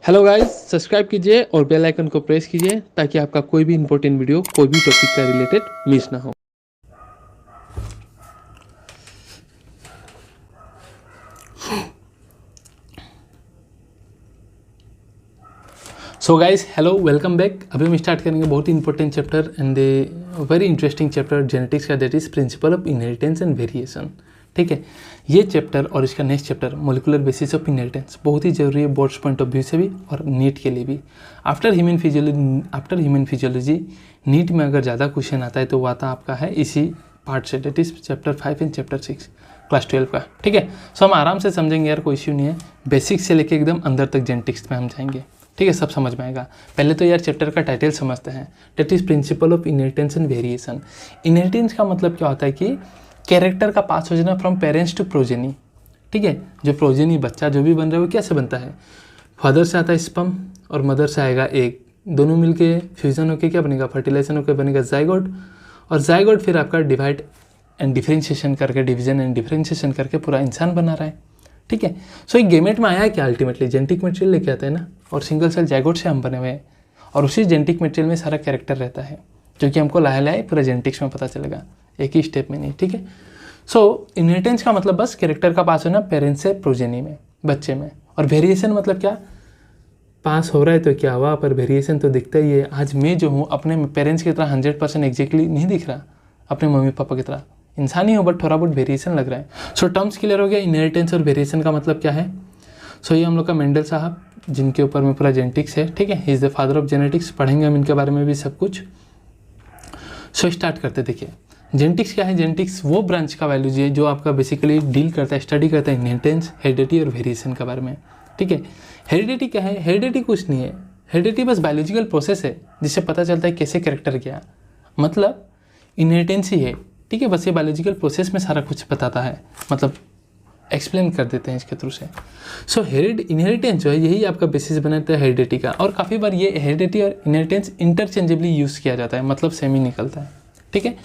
Hello guys, subscribe कीजिए और bell icon को प्रेस कीजिए ताकि आपका कोई भी इंपॉर्टेंट वीडियो कोई भी टॉपिक का रिलेटेड मिस ना हो। So guys, hello, welcome back. अभी हम स्टार्ट करेंगे बहुत ही important chapter and very interesting chapter genetics का, that is principle of inheritance and variation. ठीक है, ये चैप्टर और इसका next chapter molecular basis of inheritance बहुत ही जरूरी है बोर्ड्स पॉइंट ऑफ व्यू से भी और नीट के लिए भी। आफ्टर ह्यूमन फिजियोलॉजी नीट में अगर ज़्यादा क्वेश्चन आता है तो वो आता आपका है इसी पार्ट से, that is chapter 5 and chapter 6 class 12 का। ठीक है, सो हम आराम से समझेंगे यार, कोई इश्यू नहीं है। बेसिक्स से लेके एकदम अंदर तक जेनेटिक्स में हम जाएंगे। ठीक है, सब समझ में आएगा। पहले तो यार चैप्टर का टाइटल समझते हैं, that is principle of inheritance and variation. Inheritance का मतलब क्या होता है कि कैरेक्टर का पास हो जाना फ्रॉम पेरेंट्स टू प्रोजेनी। ठीक है, जो प्रोजेनी बच्चा जो भी बन रहा है वो कैसे बनता है? फादर से आता है स्पर्म और मदर से आएगा एग, दोनों मिलके फ्यूजन होकर क्या बनेगा? फर्टिलाइजेशन होकर बनेगा जाइगोट, और जाइगोट फिर आपका डिवाइड एंड डिफरेंशिएशन करके, डिवीजन एंड डिफरेंशिएशन करके पूरा इंसान बना रहा है। ठीक है, सो एक गेमेट में आया क्या? अल्टीमेटली जेनेटिक मटेरियल लेके आता है ना, और सिंगल सेल जाइगोट से हम बने हुए हैं, और उसी जेनेटिक मटेरियल में सारा कैरेक्टर रहता है, जो कि हमको लाहे लाहे पूरा जेनेटिक्स में पता चलेगा, एक ही स्टेप में नहीं। ठीक है, सो इनहेरिटेंस का मतलब बस कैरेक्टर का पास होना पेरेंट्स से प्रोजेनी में, बच्चे में। और वेरिएशन मतलब क्या? पास हो रहा है तो क्या हुआ, पर वेरिएशन तो दिखता ही है। आज मैं जो हूँ अपने पेरेंट्स की तरह 100% एग्जैक्टली नहीं दिख रहा, अपने मम्मी पापा की तरह इंसान ही हो, बट थोड़ा बहुत वेरिएशन लग रहा है। सो टर्म्स क्लियर हो गया, इनहेरिटेंस और वेरिएशन का मतलब क्या है। सो ये हम लोग का मेंडल साहब, जिनके ऊपर में पूरा जेनेटिक्स है। ठीक है, he is the father of genetics, पढ़ेंगे हम इनके बारे में भी सब कुछ। सो स्टार्ट करते। देखिए, जेनेटिक्स क्या है? जेनेटिक्स वो ब्रांच का बायोलॉजी है जो आपका बेसिकली डील करता है, स्टडी करता है इनहेरिटेंस, हेरिडिटी और वेरिएशन के बारे में। ठीक है, हेरिडिटी क्या है? हेरिडिटी कुछ नहीं है, हेरिडिटी बस बायोलॉजिकल प्रोसेस है जिससे पता चलता है कैसे कैरेक्टर क्या, मतलब इनहेरिटेंस ही है। ठीक है, बस ये बायोलॉजिकल प्रोसेस में सारा कुछ बताता है, मतलब एक्सप्लेन कर देते हैं इसके थ्रू से। सो इनहेरिटेंस जो है यही आपका बेसिस बनाता है हेरिडिटी का, और काफ़ी बार ये हेरिडिटी और इनहेरिटेंस इंटरचेंजेबली यूज़ किया जाता है, मतलब सेम ही निकलता है। ठीक है,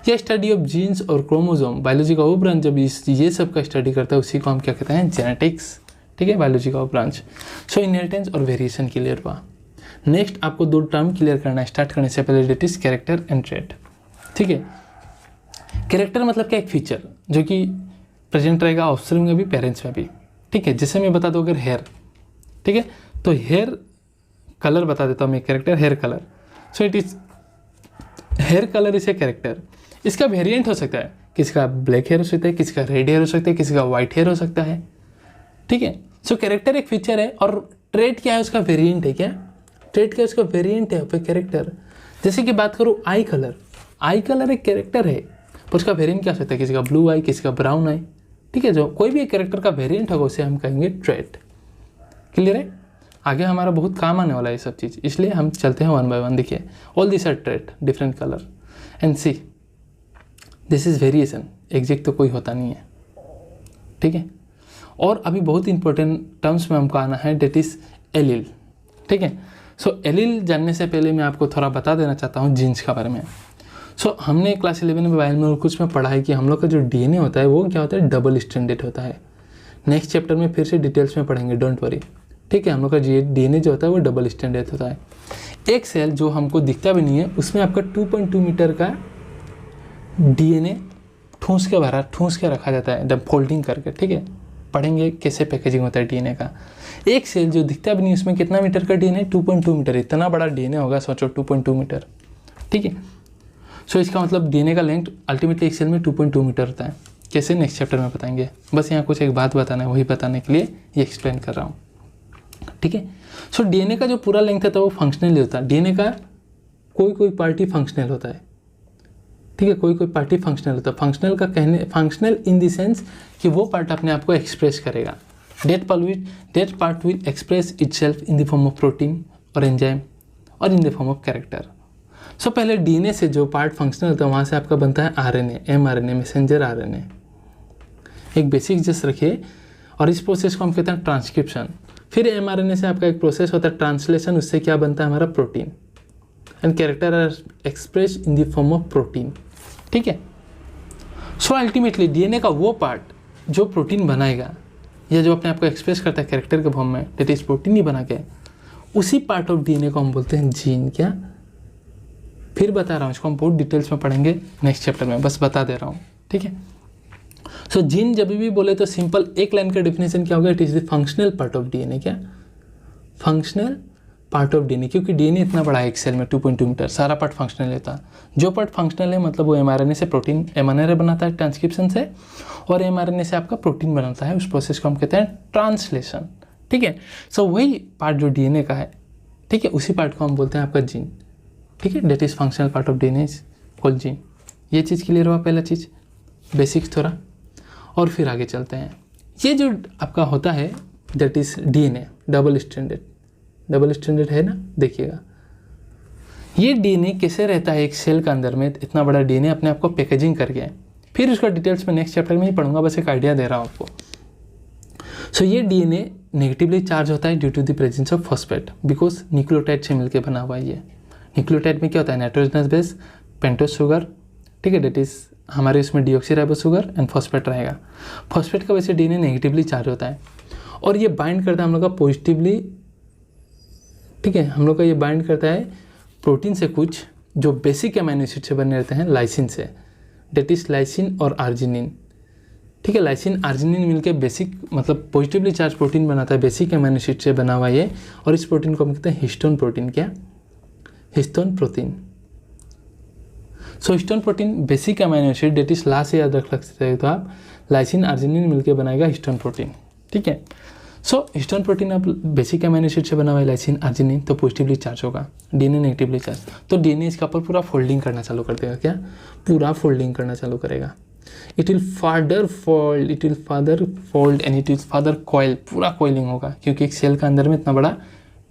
ये स्टडी ऑफ जीन्स और क्रोमोसोम, बायोलॉजी का वो ब्रांच जब ये सब का स्टडी करता है उसी को हम क्या कहते हैं? जेनेटिक्स। ठीक है, बायोलॉजी का वो ब्रांच। सो इनहेरिटेंस और वेरिएशन क्लियर हुआ। नेक्स्ट आपको दो टर्म क्लियर करना है स्टार्ट करने से पहले, that is character and trait. ठीक है, कैरेक्टर मतलब क्या? एक फीचर जो कि प्रेजेंट रहेगा ऑफस्प्रिंग में भी, पेरेंट्स में भी। ठीक है, जैसे मैं बता दूँ अगर हेयर, ठीक है, तो हेयर कलर बता देता हूँ मैं, character hair colour. So it is hair colour is a character. इसका वेरिएंट हो सकता है, किसी का ब्लैक हेयर हो सकता है, किसी का रेड हेयर हो सकता है, किसी का वाइट हेयर हो सकता है। ठीक है, सो कैरेक्टर एक फीचर है, और ट्रेट क्या है? उसका वेरिएंट है। क्या ट्रेट क्या है? उसका वेरिएंट है कैरेक्टर। जैसे कि बात करूँ आई कलर, आई कलर एक कैरेक्टर है, पर उसका वेरिएंट क्या हो सकता है? किसी का ब्लू आई, किसी का ब्राउन आई। ठीक है, जो कोई भी एक कैरेक्टर का वेरिएंट होगा उसे हम कहेंगे ट्रेट। क्लियर है? आगे हमारा बहुत काम आने वाला है ये सब चीज़, इसलिए हम चलते हैं वन बाय वन। देखिए, all this are trait, different colour, and see this is variation. Exact तो कोई होता नहीं है। ठीक है, और अभी बहुत इंपॉर्टेंट टर्म्स में हमको आना है, डेट इज एलील। ठीक है, सो एलील जानने से पहले मैं आपको थोड़ा बता देना चाहता हूँ जीन्स के बारे में। सो हमने क्लास 11 में बायो में कुछ में पढ़ा है कि हम लोग का जो डीएनए होता है वो क्या होता है? डबल स्ट्रैंडेड होता है। नेक्स्ट चैप्टर में फिर से डिटेल्स में पढ़ेंगे, डोंट वरी। ठीक है, हम लोग का डीएनए जो होता है वो डबल स्ट्रैंडेड होता है। एक सेल जो हमको दिखता भी नहीं है, उसमें आपका 2.2 मीटर का डीएनए ठूंस के रखा जाता है, जब फोल्डिंग करके। ठीक है, पढ़ेंगे कैसे पैकेजिंग होता है डीएनए का। एक सेल जो दिखता भी नहीं, उसमें कितना मीटर का डीएनए? 2.2 मीटर। इतना बड़ा डीएनए होगा, सोचो, 2.2 मीटर। ठीक है, सो इसका मतलब डीएनए का लेंथ अल्टीमेटली एक सेल में 2.2 मीटर होता है। कैसे? नेक्स्ट चैप्टर में बताएंगे। बस यहाँ कुछ एक बात बताना है, वही बताने के लिए ये एक्सप्लेन कर रहा हूँ। ठीक है, सो डीएनए का जो पूरा लेंथ होता है वो फंक्शनल होता है। डीएनए का कोई पार्ट ही फंक्शनल होता है। ठीक है, कोई पार्ट ही फंक्शनल होता है। फंक्शनल का कहने, फंक्शनल इन द सेंस कि वो पार्ट अपने आप को एक्सप्रेस करेगा। That part will express itself in the form of protein और एंजाइम और in the form of character. So पहले डीएनए से जो पार्ट फंक्शनल होता है वहाँ से आपका बनता है आरएनए, एमआरएनए, मैसेंजर आरएनए। एक बेसिक जस्ट रखिए, और इस प्रोसेस को हम कहते हैं ट्रांसक्रिप्शन। फिर एमआरएनए से आपका एक प्रोसेस होता है ट्रांसलेशन, उससे क्या बनता है? हमारा protein, and character are express in the form of protein. ठीक है, सो अल्टीमेटली डीएनए का वो पार्ट जो प्रोटीन बनाएगा, या जो अपने आप को एक्सप्रेस करता है कैरेक्टर के फॉर्म में, डेट इज प्रोटीन ही बना के, उसी पार्ट ऑफ डीएनए को हम बोलते हैं जीन। क्या, फिर बता रहा हूँ, इसको हम बहुत डिटेल्स में पढ़ेंगे नेक्स्ट चैप्टर में, बस बता दे रहा हूँ, ठीक है। सो जीन जब भी बोले तो सिंपल एक लाइन का डेफिनेशन क्या होगा, it is the functional part of DNA. क्या, फंक्शनल पार्ट ऑफ डीएनए, क्योंकि डीएनए इतना बड़ा है एक सेल में 2.2 मीटर, सारा पार्ट फंक्शनल होता है। जो पार्ट फंक्शनल है मतलब वो एमआरएनए से प्रोटीन, एमआरएनए बनाता है ट्रांसक्रिप्शन से, और एमआरएनए से आपका प्रोटीन बनाता है, उस प्रोसेस को हम कहते हैं ट्रांसलेशन, ठीक है। सो वही पार्ट जो डीएनए का है, ठीक है, उसी पार्ट को हम बोलते हैं आपका जीन, ठीक है। That is functional part of DNA is called gene. ये चीज़ क्लियर हुआ, पहला चीज़ बेसिक्स थोड़ा, और फिर आगे चलते हैं। ये जो आपका होता है that is DNA double stranded है ना, देखिएगा ये डीएनए कैसे रहता है एक सेल के अंदर में, इतना बड़ा डीएनए अपने आप को पैकेजिंग करके, फिर उसका डिटेल्स में नेक्स्ट चैप्टर में ही पढ़ूंगा, बस एक आइडिया दे रहा हूँ आपको। सो ये डीएनए नेगेटिवली चार्ज होता है due to the presence of phosphate, because nucleotide से मिलकर बना हुआ है। ये न्यूक्लियोटाइड में क्या होता है, नाइट्रोजनस बेस, पेंटोस शुगर, ठीक है, डेट इज हमारे इसमें डीऑक्सीराइबोस शुगर एंड फॉस्फेट रहेगा। फॉस्फेट का वैसे डीएनए नेगेटिवली चार्ज होता है, और ये बाइंड करता है हम लोग का पॉजिटिवली, ठीक है, हम लोग का ये बाइंड करता है प्रोटीन से कुछ जो बेसिक अमीनो एसिड से बने रहते हैं, लाइसिन से, डेट इज लाइसिन और आर्जिनिन, ठीक है। लाइसिन आर्जिनिन मिलके बेसिक मतलब पॉजिटिवली चार्ज प्रोटीन बनाता है, बेसिक अमीनो एसिड से बना हुआ ये, और इस प्रोटीन को हम कहते हैं हिस्टोन प्रोटीन। क्या, histone protein. So histone protein basic amino acid, that is last से याद रख सकते हैं तो आप, लाइसिन आर्जिनिन मिलकर बनाएगा हिस्टोन प्रोटीन, ठीक है। सो हिस्टोन प्रोटीन अब बेसिक अमीनो एसिड से बना हुआ है, लाइसिन आर्जिनिन, तो पॉजिटिवली चार्ज होगा, डीएनए नेगेटिवली चार्ज, तो डीएनए इसका ऊपर पूरा फोल्डिंग करना चालू कर देगा। क्या, पूरा फोल्डिंग करना चालू करेगा। It will father fold and it will father coil, पूरा कॉइलिंग होगा, क्योंकि एक सेल का अंदर में इतना बड़ा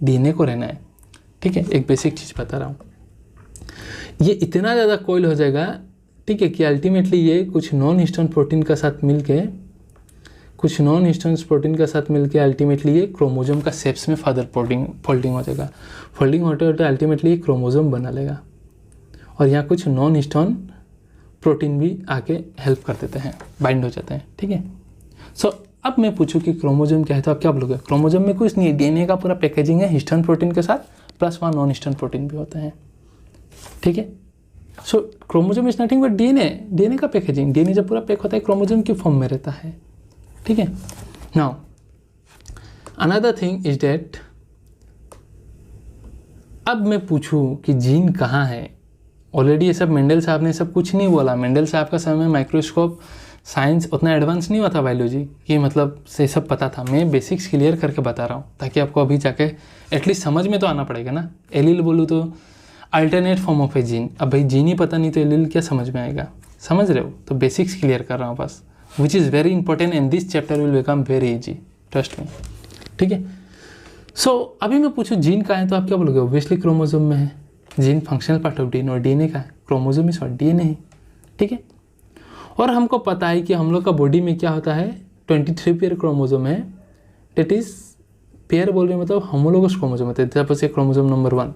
डीएनए को रहना है, ठीक है। एक बेसिक चीज़ बता रहा हूँ, ये इतना ज़्यादा कॉइल हो जाएगा, ठीक है, कि अल्टीमेटली ये कुछ नॉन हिस्टोन प्रोटीन का साथ मिलके अल्टीमेटली ये क्रोमोजोम का शेप्स में फर्दर फोल्डिंग हो जाएगा। फोल्डिंग होते होते अल्टीमेटली क्रोमोजोम बना लेगा, और यहाँ कुछ नॉन हिस्टोन प्रोटीन भी आके हेल्प कर देते हैं, बाइंड हो जाते हैं, ठीक है। सो अब मैं पूछूं कि क्रोमोजोम क्या है, तो आप क्या बोलोगे? क्रोमोजोम में कुछ नहीं है, डीएनए का पूरा पैकेजिंग है हिस्टोन प्रोटीन के साथ, प्लस वहाँ नॉन हिस्टोन प्रोटीन भी होते हैं, ठीक है। So chromosome is nothing but DNA का पैकेजिंग। डीएनए जब पूरा पैक होता है क्रोमोजोम की फॉर्म में रहता है, ठीक है। Now another thing is that, अब मैं पूछूं कि जीन कहाँ है, ऑलरेडी ये सब मेंडल साहब ने सब कुछ नहीं बोला। मेंडल साहब का समय में माइक्रोस्कोप साइंस उतना एडवांस नहीं हुआ था बायोलॉजी कि मतलब से सब पता था। मैं बेसिक्स क्लियर करके बता रहा हूँ ताकि आपको अभी जाके एटलीस्ट समझ में तो आना पड़ेगा ना। एलील बोलूँ तो alternate form of a gene, अब भाई जीन ही पता नहीं तो एलील क्या समझ में आएगा, समझ रहे हो? तो बेसिक्स क्लियर कर रहा हूँ बस, which is very important and this chapter will become very easy, trust me, ठीक है। सो अभी मैं पूछूँ जीन का है तो आप क्या बोलोगे? ऑब्वियसली क्रोमोजोम में है, gene functional part of DNA, और डीएनए का है, क्रोमोजोम इज व्हाट, डीएनए है, ठीक है। और हमको पता है कि हम लोग का बॉडी में क्या होता है, 23 पेयर क्रोमोजोम है, डेट इज पेयर बोल रहे मतलब होमोलोगस क्रोमोजोम होते हैं। Suppose chromosome number 1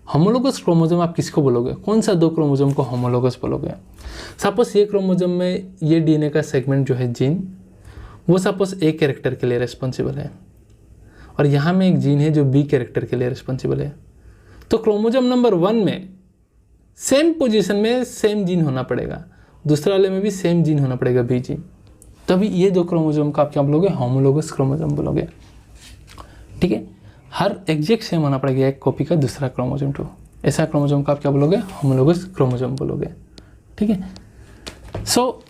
homologous chromosome, आप किसको बोलोगे? कौन सा 2 क्रोमोजोम को होमोलोगस बोलोगे? सपोज ये क्रोमोजोम में ये डीएनए का सेगमेंट जो है जीन, वो सपोज ए कैरेक्टर के लिए रिस्पॉन्सिबल है, और यहाँ में एक जीन है जो बी कैरेक्टर के लिए रिस्पॉन्सिबल है। तो क्रोमोजोम नंबर 1 में सेम पोजीशन में सेम जीन होना पड़ेगा, दूसरा वाले में भी सेम जीन होना पड़ेगा, बी जीन। तभी ये 2 क्रोमोजोम का आप क्या बोलोगे? होमोलोगस क्रोमोजोम बोलोगे, ठीक है। हर एग्जैक्ट सेम होना पड़ेगा, एक कॉपी का दूसरा क्रोमोजोम 2, ऐसा क्रोमोजोम का आप क्या बोलोगे? होमोलोगस क्रोमोजोम बोलोगे, ठीक है। सो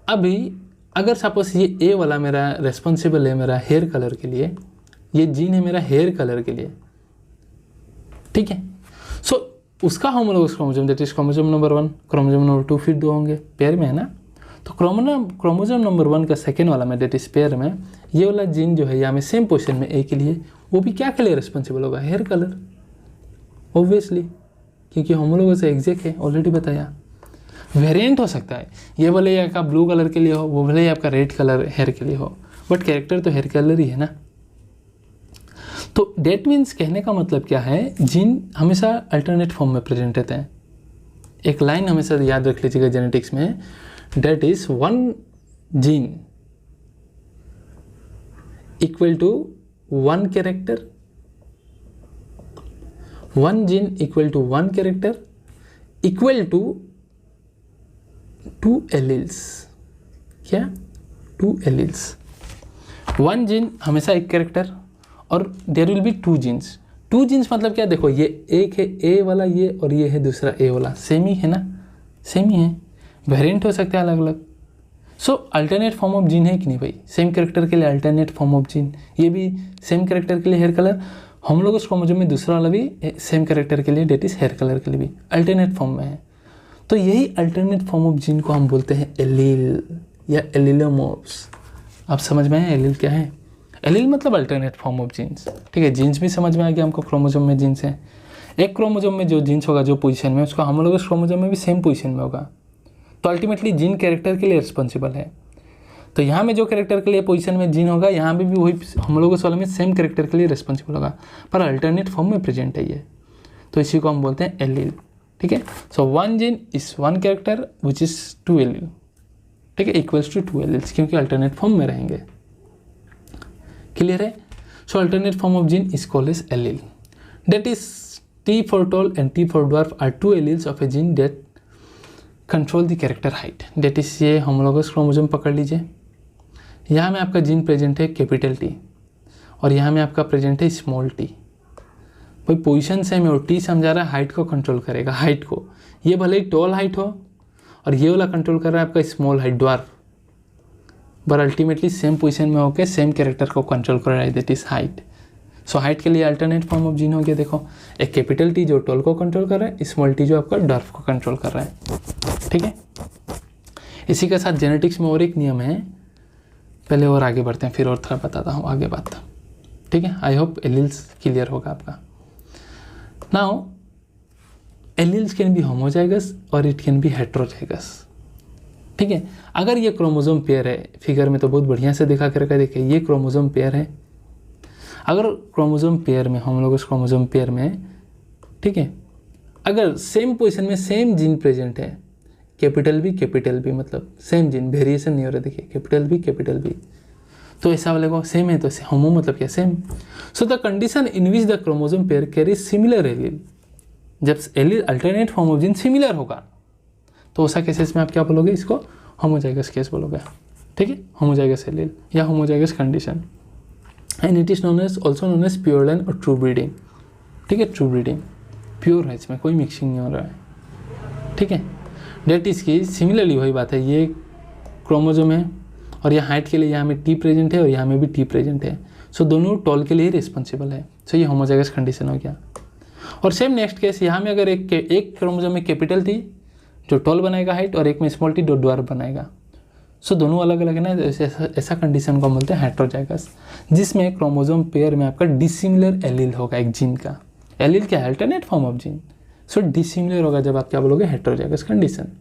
अभी अगर सपोज ये ए वाला मेरा रेस्पॉन्सिबल है मेरा हेयर कलर के लिए, ये जीन है मेरा हेयर कलर के लिए, ठीक है। सो उसका homologous chromosome that is chromosome number 1, chromosome number 2, फिर 2 होंगे पेयर में, है ना। तो क्रोमोजोम नंबर 1 का सेकेंड वाला में दैट इज पेयर में ये वाला जीन जो है यहाँ में सेम पोजीशन में ए के लिए, वो भी क्या के लिए रिस्पॉन्सिबल होगा? हेयर कलर, ऑब्वियसली, क्योंकि होमोलोगस एग्जैक्ट है, ऑलरेडी बताया। वेरिएंट हो सकता है, ये भले आपका ब्लू कलर के लिए हो, वो भले आपका रेड कलर हेयर के लिए हो, बट कैरेक्टर तो हेयर कलर ही है ना। तो डेट मीन्स कहने का मतलब क्या है, जीन हमेशा अल्टरनेट फॉर्म में प्रेजेंट रहते हैं। एक लाइन हमेशा याद रख लीजिएगा जेनेटिक्स में, that is 1 gene equal to 1 character, 1 gene equal to 1 character equal to 2 alleles. क्या? 2 एलील्स। 1 जीन हमेशा एक कैरेक्टर और there will be 2 genes. 2 genes मतलब क्या? देखो ये एक है ए वाला ये और ये है दूसरा ए वाला, सेम ही है ना, सेम ही है, वेरिएंट हो सकता है अलग अलग। सो अल्टरनेट फॉर्म ऑफ जीन है कि नहीं भाई? सेम कैरेक्टर के लिए अल्टरनेट फॉर्म ऑफ जीन, ये भी सेम कैरेक्टर के लिए हेयर कलर, होमोलोगस क्रोमोसोम में दूसरा वाला भी सेम कैरेक्टर के लिए, डेट इज हेयर कलर के लिए भी अल्टरनेट फॉर्म में है। तो यही अल्टरनेट फॉर्म ऑफ जीन को हम बोलते हैं एलील या एलीलोमॉर्फ्स। आप समझ में आए एलील क्या है? एलील मतलब अल्टरनेट फॉर्म ऑफ जीन्स। ठीक है, जीन्स भी समझ में आ गया हमको, क्रोमोसोम में जीन्स है। एक क्रोमोसोम में जो जीन्स होगा जो पोजीशन में, उसका होमोलोगस क्रोमोसोम में भी सेम पोजीशन में होगा। तो अल्टीमेटली जीन कैरेक्टर के लिए रिस्पॉन्सिबल है। तो यहाँ में जो कैरेक्टर के लिए पोजीशन में जीन होगा, यहाँ में भी वही होमोलोगस वाले में सेम कैरेक्टर के लिए रिस्पॉन्सिबल होगा, पर अल्टरनेट फॉर्म में प्रेजेंट है ये। तो इसी को हम बोलते हैं एलील। ठीक है, so 1 gene is 1 character which is 2 allele. ठीक है, इक्वल्स टू 2 एलील्स, क्योंकि अल्टरनेट फॉर्म में रहेंगे। क्लियर है? So alternate form of gene is called as allele. That is T for tall and T for dwarf are 2 alleles of a gene that control the character height. That is, ये homologous chromosome पकड़ लीजिए। यहाँ में आपका gene present है capital T और यहाँ में आपका प्रेजेंट है स्मॉल t। भाई पोजीशन सेम है और T समझा रहा है हाइट को कंट्रोल करेगा, हाइट को। ये भले ही टॉल हाइट हो और ये वाला कंट्रोल कर रहा है आपका small height, dwarf, but ultimately same position में होकर सेम कैरेक्टर को कंट्रोल कर रहा है, that is height. So height के लिए अल्टरनेट फॉर्म ऑफ जीन हो गया। देखो, एक कैपिटल T जो टॉल को कंट्रोल कर रहा है, स्मॉल t जो आपका ड्वार्फ को कंट्रोल कर रहा है। ठीक है, इसी के साथ जेनेटिक्स में और एक नियम है, पहले और आगे बढ़ते हैं फिर और थोड़ा बताता हूँ आगे बात। ठीक है, आई होप एलील्स क्लियर होगा आपका। Now alleles can be homozygous और इट कैन बी हेट्रोजाइगस। ठीक है, अगर ये क्रोमोसोम पेयर है, फिगर में तो बहुत बढ़िया से दिखा के रखा, देखिए ये क्रोमोसोम पेयर है। अगर क्रोमोसोम पेयर में, होमोलोगस क्रोमोसोम पेयर में, ठीक है, अगर सेम पोजीशन में सेम जीन प्रेजेंट है, कैपिटल बी मतलब सेम जीन, वेरिएशन नहीं हो रहा, देखिए कैपिटल बी, तो ऐसा वाले को सेम है, तो होमो मतलब क्या? Same. So the condition in which the chromosome pair carry similar allele, जब allele alternate form of gene similar होगा तो ऐसा केसेस में आप क्या बोलोगे? इसको होमोजाइगस केस बोलोगे। ठीक है, होमोजाइगस एलील या homozygous condition, and it is known as also known as pure line और ट्रू ब्रीडिंग। ठीक है, ट्रू ब्रीडिंग, प्योर है, इसमें कोई मिक्सिंग नहीं हो रहा है। ठीक है, डेट इज की सिमिलरली वही बात है, ये क्रोमोसोम है और यहाँ हाइट के लिए यहाँ में T प्रेजेंट है और यहाँ में भी T प्रेजेंट है। सो दोनों टॉल के लिए ही रिस्पॉन्सिबल है। सो ये होमोजाइगस कंडीशन हो गया। और सेम नेक्स्ट केस, यहाँ में अगर एक क्रोमोसोम में कैपिटल T जो टॉल बनाएगा हाइट और एक में स्मॉल t जो ड्वार्फ बनाएगा, सो दोनों अलग अलग है ना, ऐसा कंडीशन को हम बोलते हैं हेट्रोजाइगस, जिसमें क्रोमोसोम पेयर में आपका डिसिमिलर एलील होगा एक जीन का। एलील क्या है? Alternate form of gene. So dissimilar होगा जब आप क्या बोलोगे? Heterozygous condition.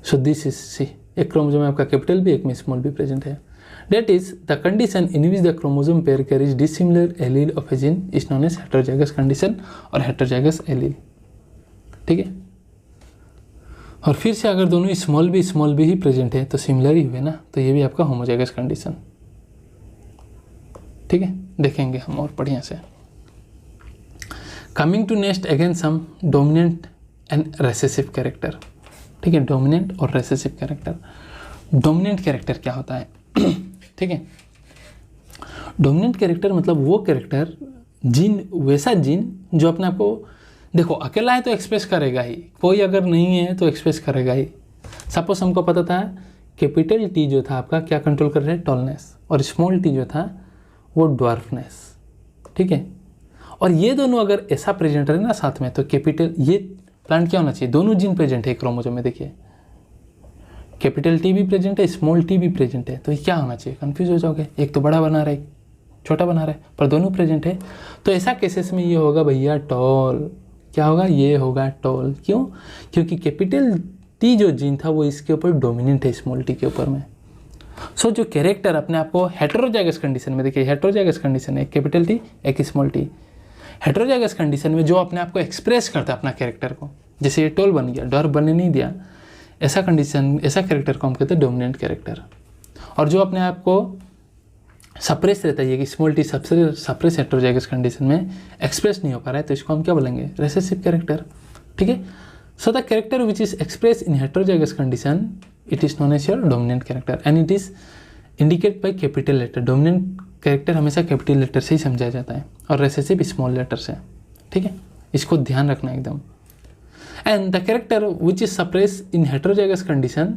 So this is see, एक क्रोमोसोम में आपका कैपिटल बी, एक में स्मॉल बी प्रेजेंट है। That is the condition in which the chromosome pair carries dissimilar allele of a gene is known as heterozygous condition और heterozygous allele. ठीक है, और फिर से अगर दोनों स्मॉल बी ही प्रेजेंट है तो सिमिलर ही हुए ना, तो ये भी आपका होमोजाइगस कंडीशन। ठीक है, देखेंगे हम और बढ़िया से। Coming to next again some dominant and recessive character. ठीक है, डोमिनेंट और रेसेसिव कैरेक्टर। डोमिनेंट कैरेक्टर क्या होता है? ठीक है, डोमिनेंट कैरेक्टर मतलब वो कैरेक्टर, जीन, वैसा जीन जो अपने आप को, देखो अकेला है तो एक्सप्रेस करेगा ही, कोई अगर नहीं है तो एक्सप्रेस करेगा ही। सपोज हमको पता था कैपिटल T जो था आपका क्या कंट्रोल कर रहा है? टॉलनेस, और स्मॉल t जो था वो ड्वार्फनेस। ठीक है, और ये दोनों अगर ऐसा प्रेजेंट रहे ना साथ में, तो कैपिटल, ये प्लांट क्या होना चाहिए? दोनों जीन प्रेजेंट है क्रोमोसोम में। देखिए कैपिटल T भी प्रेजेंट है, स्मॉल t भी प्रेजेंट है, तो ये क्या होना चाहिए? कंफ्यूज हो जाओगे, एक तो बड़ा बना रहा है, छोटा बना रहा है, पर दोनों प्रेजेंट है। तो ऐसा केसेस में ये होगा भैया टॉल। क्या होगा? ये होगा टॉल। क्यों? क्योंकि कैपिटल T जो जीन था वो इसके ऊपर डोमिनेंट है, स्मॉल t के ऊपर में। सो जो कैरेक्टर अपने आप को हेट्रोजाइगस कंडीशन में, देखिए हेट्रोजाइगस कंडीशन है, एक कैपिटल T एक स्मॉल t। हेट्रोजाइगस कंडीशन में जो अपने आप को एक्सप्रेस करता है अपना कैरेक्टर को, जैसे ये टॉल बन गया, ड्वार्फ बनने नहीं दिया, ऐसा कंडीशन, ऐसा कैरेक्टर को हम कहते हैं डोमिनेंट कैरेक्टर। और जो अपने आप को सप्रेस रहता है, ये कि small T suppress heterozygous condition में एक्सप्रेस नहीं हो पा रहा है, तो इसको हम क्या बोलेंगे, रिसेसिव कैरेक्टर। ठीक है, so the character which is express in heterozygous condition it is known as your dominant character and it is indicate by capital letter. Dominant character हमेशा कैपिटल लेटर से ही समझाया जाता है और रिसेसिव स्मॉल लेटर से। ठीक है, इसको ध्यान रखना एकदम। And the character which is suppress in heterozygous condition,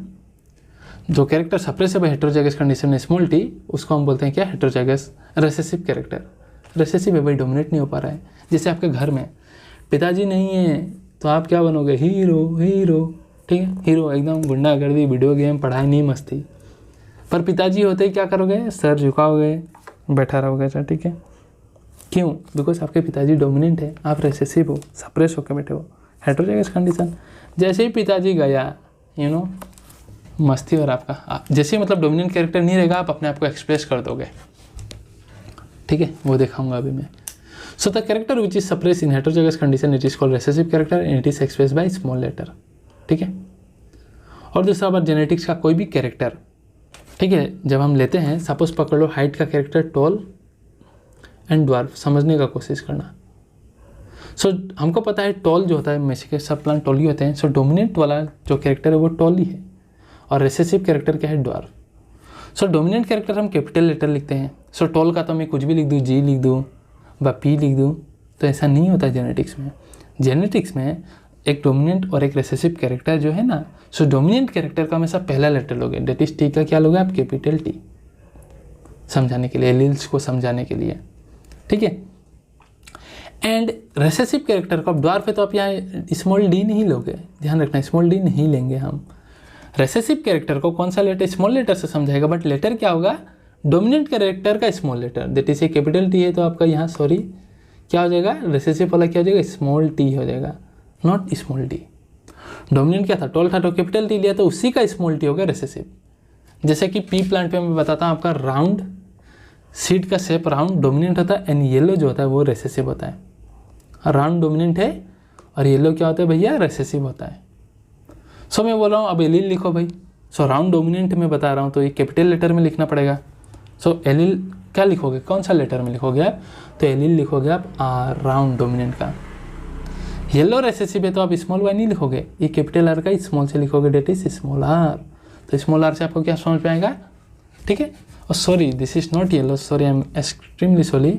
जो कैरेक्टर सप्रेस है बाय हेटेरोजाइगस कंडीशन में स्मॉल टी, उसको हम बोलते हैं क्या, हेटेरोजाइगस रिसेसिव कैरेक्टर। रिसेसिव है भाई, डोमिनेट नहीं हो पा रहा है। जैसे आपके घर में पिताजी नहीं है तो आप क्या बनोगे, हीरो हीरो। ठीक है, हीरो एकदम गुंडागर्दी, वीडियो गेम, पढ़ाई नहीं, मस्ती। पर पिताजी होते ही क्या करोगे, सर झुकाओगे, बैठा रहोगे। अच्छा ठीक है, क्यों, बिकॉज आपके पिताजी डोमिनेंट है, आप रिसेसिव हो, सप्रेस होकर बैठे हो, हेटेरोजाइगस कंडीशन। जैसे ही पिताजी गया, यू नो, मस्ती और आपका जैसे मतलब डोमिनेंट कैरेक्टर नहीं रहेगा, आप अपने आप को एक्सप्रेस कर दोगे। ठीक है, वो दिखाऊंगा अभी मैं। So the character which is suppress in heterozygous condition it is called recessive character and it is express by small letter. ठीक है, और दूसरा बात, जेनेटिक्स का कोई भी कैरेक्टर, ठीक है, जब हम लेते हैं, सपोज पकड़ लो हाइट का कैरेक्टर टॉल एंड ड्वार्फ, समझने का कोशिश करना। सो हमको पता है टॉल जो होता है, में से सब प्लांट टॉल ही होते हैं। सो डोमिनेंट वाला जो कैरेक्टर है वो टॉल ही है और रिसेसिव कैरेक्टर क्या है, ड्वार्फ। सो डोमिनेंट कैरेक्टर हम कैपिटल लेटर लिखते हैं। सो टॉल का तो मैं कुछ भी लिख दूँ, जी लिख दूँ व पी लिख दूँ, तो ऐसा नहीं होता है जेनेटिक्स में। जेनेटिक्स में एक डोमिनेंट और एक रिसेसिव कैरेक्टर जो है ना, सो डोमिनेंट कैरेक्टर का हमेशा पहला लेटर लोगे, डेट इज टी का क्या लोगे आप, कैपिटल टी, समझाने के लिए, एलील्स को समझाने के लिए। ठीक है, एंड रिसेसिव कैरेक्टर को आप ड्वार्फ है तो आप यहाँ स्मॉल डी नहीं लोगे, ध्यान रखना, स्मॉल डी नहीं लेंगे हम। रिसेसिव कैरेक्टर को कौन सा लेटर, स्मॉल लेटर से समझाएगा, बट लेटर क्या होगा, डोमिनेंट कैरेक्टर का small letter, that is a capital T है तो आपका यहाँ सॉरी क्या हो जाएगा, रिसेसिव वाला क्या हो जाएगा, स्मॉल टी हो जाएगा, नॉट स्मॉल डी। डोमिनेंट क्या था, टॉल था, तो कैपिटल टी लिया तो उसी का स्मॉल टी होगा रिसेसिव। जैसे कि पी प्लांट पे मैं बताता हूँ, आपका राउंड सीड का शेप राउंड डोमिनेंट होता है एंड येलो जो होता है वो रिसेसिव होता है। राउंड डोमिनेंट है और येलो क्या होता है भैया, रिसेसिव होता है। सो मैं बोल रहा हूँ अब एलील लिखो भाई। सो राउंड डोमिनेंट में बता रहा हूँ तो ये कैपिटल लेटर में लिखना पड़ेगा। सो एलील क्या लिखोगे, कौन सा लेटर में लिखोगे आप, तो एलील लिखोगे आप आर, राउंड डोमिनेंट का। येलो रिसेसिव है तो आप स्मॉल वाई नहीं लिखोगे, ये कैपिटल आर का स्मॉल से लिखोगे, डेट इज स्मॉल आर। तो स्मॉल आर से आपको क्या समझ में आएगा, ठीक है। और sorry this is not yellow, sorry I am extremely sorry,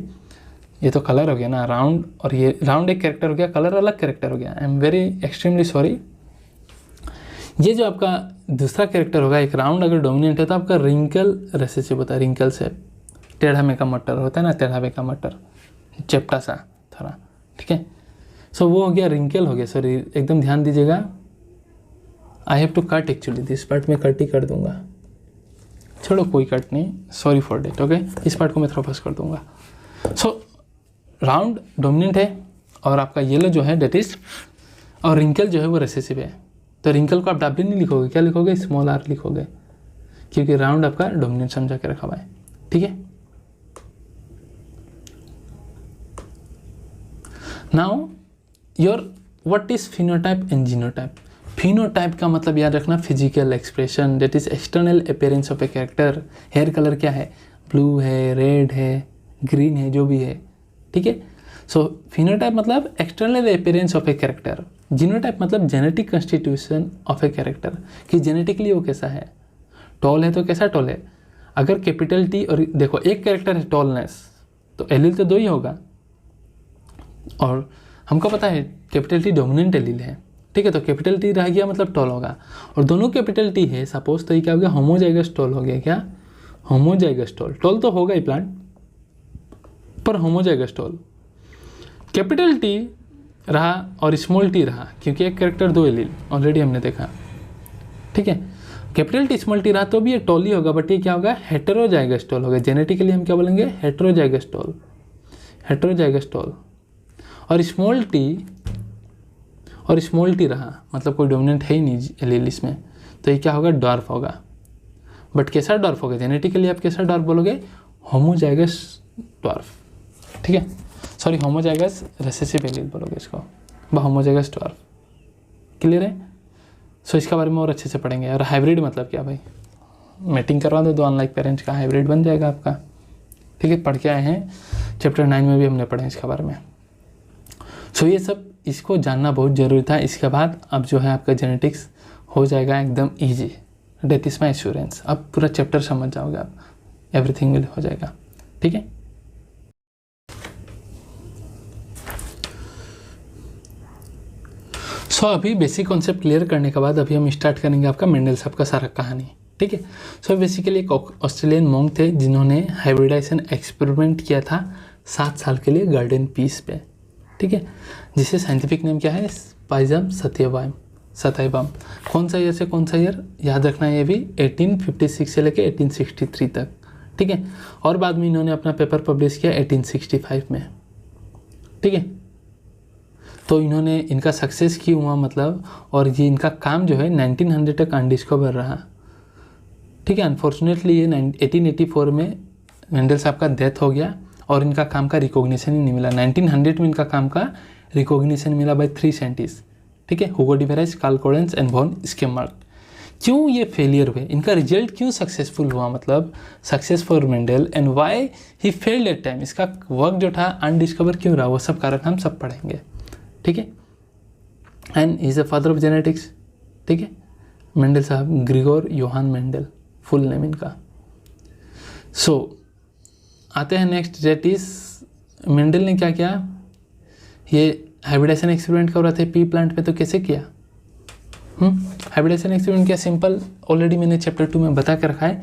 ये तो कलर हो गया ना, राउंड, और ये राउंड एक कैरेक्टर हो गया, कलर अलग कैरेक्टर हो गया, I am very extremely sorry. ये जो आपका दूसरा कैरेक्टर होगा, एक राउंड अगर डोमिनेंट है तो आपका रिंकल रेसेसिव होता है, रिंकल से टेढ़ा में का मटर होता है ना, टेढ़ा में का मटर, चपटा सा थोड़ा, ठीक है। सो वो हो गया, रिंकल हो गया, सॉरी एकदम ध्यान दीजिएगा। I have to cut actually this part, में कट ही कर दूंगा, छोड़ो कोई कट नहीं, सॉरी फॉर डेट, ओके। इस पार्ट को मैं थोड़ा फर्स्ट कर दूंगा। सो राउंड डोमिनेंट है और आपका येलो जो है डेट इज, और रिंकल जो है वो रेसेसिव है। तो रिंकल को आप डब्ल्यू नहीं लिखोगे, क्या लिखोगे, स्मॉल आर लिखोगे, क्योंकि राउंड आपका डोमिनेंट समझा के रखा हुआ है, ठीक है। Now your what is phenotype and genotype. Phenotype का मतलब याद रखना physical expression, that is external appearance of a character. Hair colour क्या है, ब्लू है, रेड है, ग्रीन है, जो भी है, ठीक है। सो फिनोटाइप मतलब external appearance of a character. Genotype मतलब genetic constitution of a character, कि जेनेटिकली वो कैसा है। टॉल है तो कैसा टॉल है, अगर कैपिटल टी, और देखो एक कैरेक्टर है टॉलनेस, तो एलील तो दो ही होगा, और हमको पता है कैपिटल टी डोमिनेंट एलील है, ठीक है। तो कैपिटल टी रह गया मतलब टॉल होगा, और दोनों कैपिटल टी है सपोज, तो ये क्या हो गया, होमोजाइगस टॉल हो गया। क्या, होमोजाइगस टॉल, टॉल तो होगा ही प्लांट पर होमोजाइगस टॉल। कैपिटल टी रहा और स्मॉल टी रहा, क्योंकि एक कैरेक्टर दो एलील ऑलरेडी हमने देखा, ठीक है। कैपिटल टी स्मॉल टी रहा तो भी ये टॉल ही होगा, बट ये क्या होगा, हेटेरोजाइगस टॉल होगा। जेनेटिकली हम क्या बोलेंगे, हेटेरोजाइगस टॉल, हेटेरोजाइगस टॉल। और स्मॉल टी रहा मतलब कोई डोमिनेंट है ही नहीं एलील इसमें, तो ये क्या होगा, डॉर्फ होगा। बट कैसा डॉर्फ होगा, जेनेटिकली आप कैसा डॉर्फ बोलोगे, होमोजाइगस डॉर्फ, ठीक है। सॉरी होमोजाइगस रेसेसिव एलील बोलोगे इसको, होमोजाइगस डॉर्फ, क्लियर है। सो इसके बारे में और अच्छे से पढ़ेंगे। और हाइब्रिड मतलब क्या भाई, मैटिंग करवा दो, दो अनलाइक पेरेंट्स का हाइब्रिड बन जाएगा आपका, ठीक है, पढ़ के आए हैं, चैप्टर 9 में भी हमने पढ़ा है इसके बारे में। सो ये सब इसको जानना बहुत ज़रूरी था। इसके बाद अब जो है आपका जेनेटिक्स हो जाएगा एकदम easy, that is my assurance. अब पूरा चैप्टर समझ जाओगे आप, एवरीथिंग हो जाएगा, ठीक है। सो अभी बेसिक कॉन्सेप्ट क्लियर करने के बाद अभी हम स्टार्ट करेंगे आपका मेंडल साहब का सारा कहानी, ठीक है। सो बेसिकली एक ऑस्ट्रेलियन मॉन्क थे जिन्होंने हाइब्रिडाइजेशन एक्सपेरिमेंट किया था 7 साल के लिए गार्डन पीस पे, ठीक है, जिसे साइंटिफिक नेम क्या है, स्पाइजम सताइवम। कौन सा ईयर से कौन सा ईयर याद रखना है, ये भी 1856 से लेकर 1863 तक, ठीक है। और बाद में इन्होंने अपना पेपर पब्लिश किया 1865 में, ठीक है। तो इन्होंने इनका सक्सेस क्यों हुआ मतलब, और ये इनका काम जो है 1900 तक अनडिस्कवर रहा, ठीक है। अनफॉर्चुनेटली ये 1884 में मेंडल साहब का डेथ हो गया और इनका काम का रिकॉग्निशन ही नहीं मिला। 1900 में इनका काम का रिकॉग्निशन मिला बाय 3 साइंटिस्ट, ठीक है, Hugo de Vries, Karl Correns and von Tschermak. क्यों ये फेलियर हुए, इनका रिजल्ट क्यों सक्सेसफुल हुआ, मतलब success for Mendel and why he failed at time, इसका वर्क जो था अनडिस्कवर क्यों रहा, वो सब कारण हम सब पढ़ेंगे, ठीक है। And is a father of genetics, ठीक है, मेंडल साहब Gregor Johann Mendel, full name इनका। सो आते हैं नेक्स्ट, डेट इज मेंडल ने क्या किया, ये हाइब्रिडाइजेशन एक्सपेरिमेंट कर रहे थे पी प्लांट पे, तो कैसे किया, हाइब्रिडाइजेशन एक्सपेरिमेंट क्या, सिंपल, ऑलरेडी मैंने चैप्टर 2 में बता के रखा है,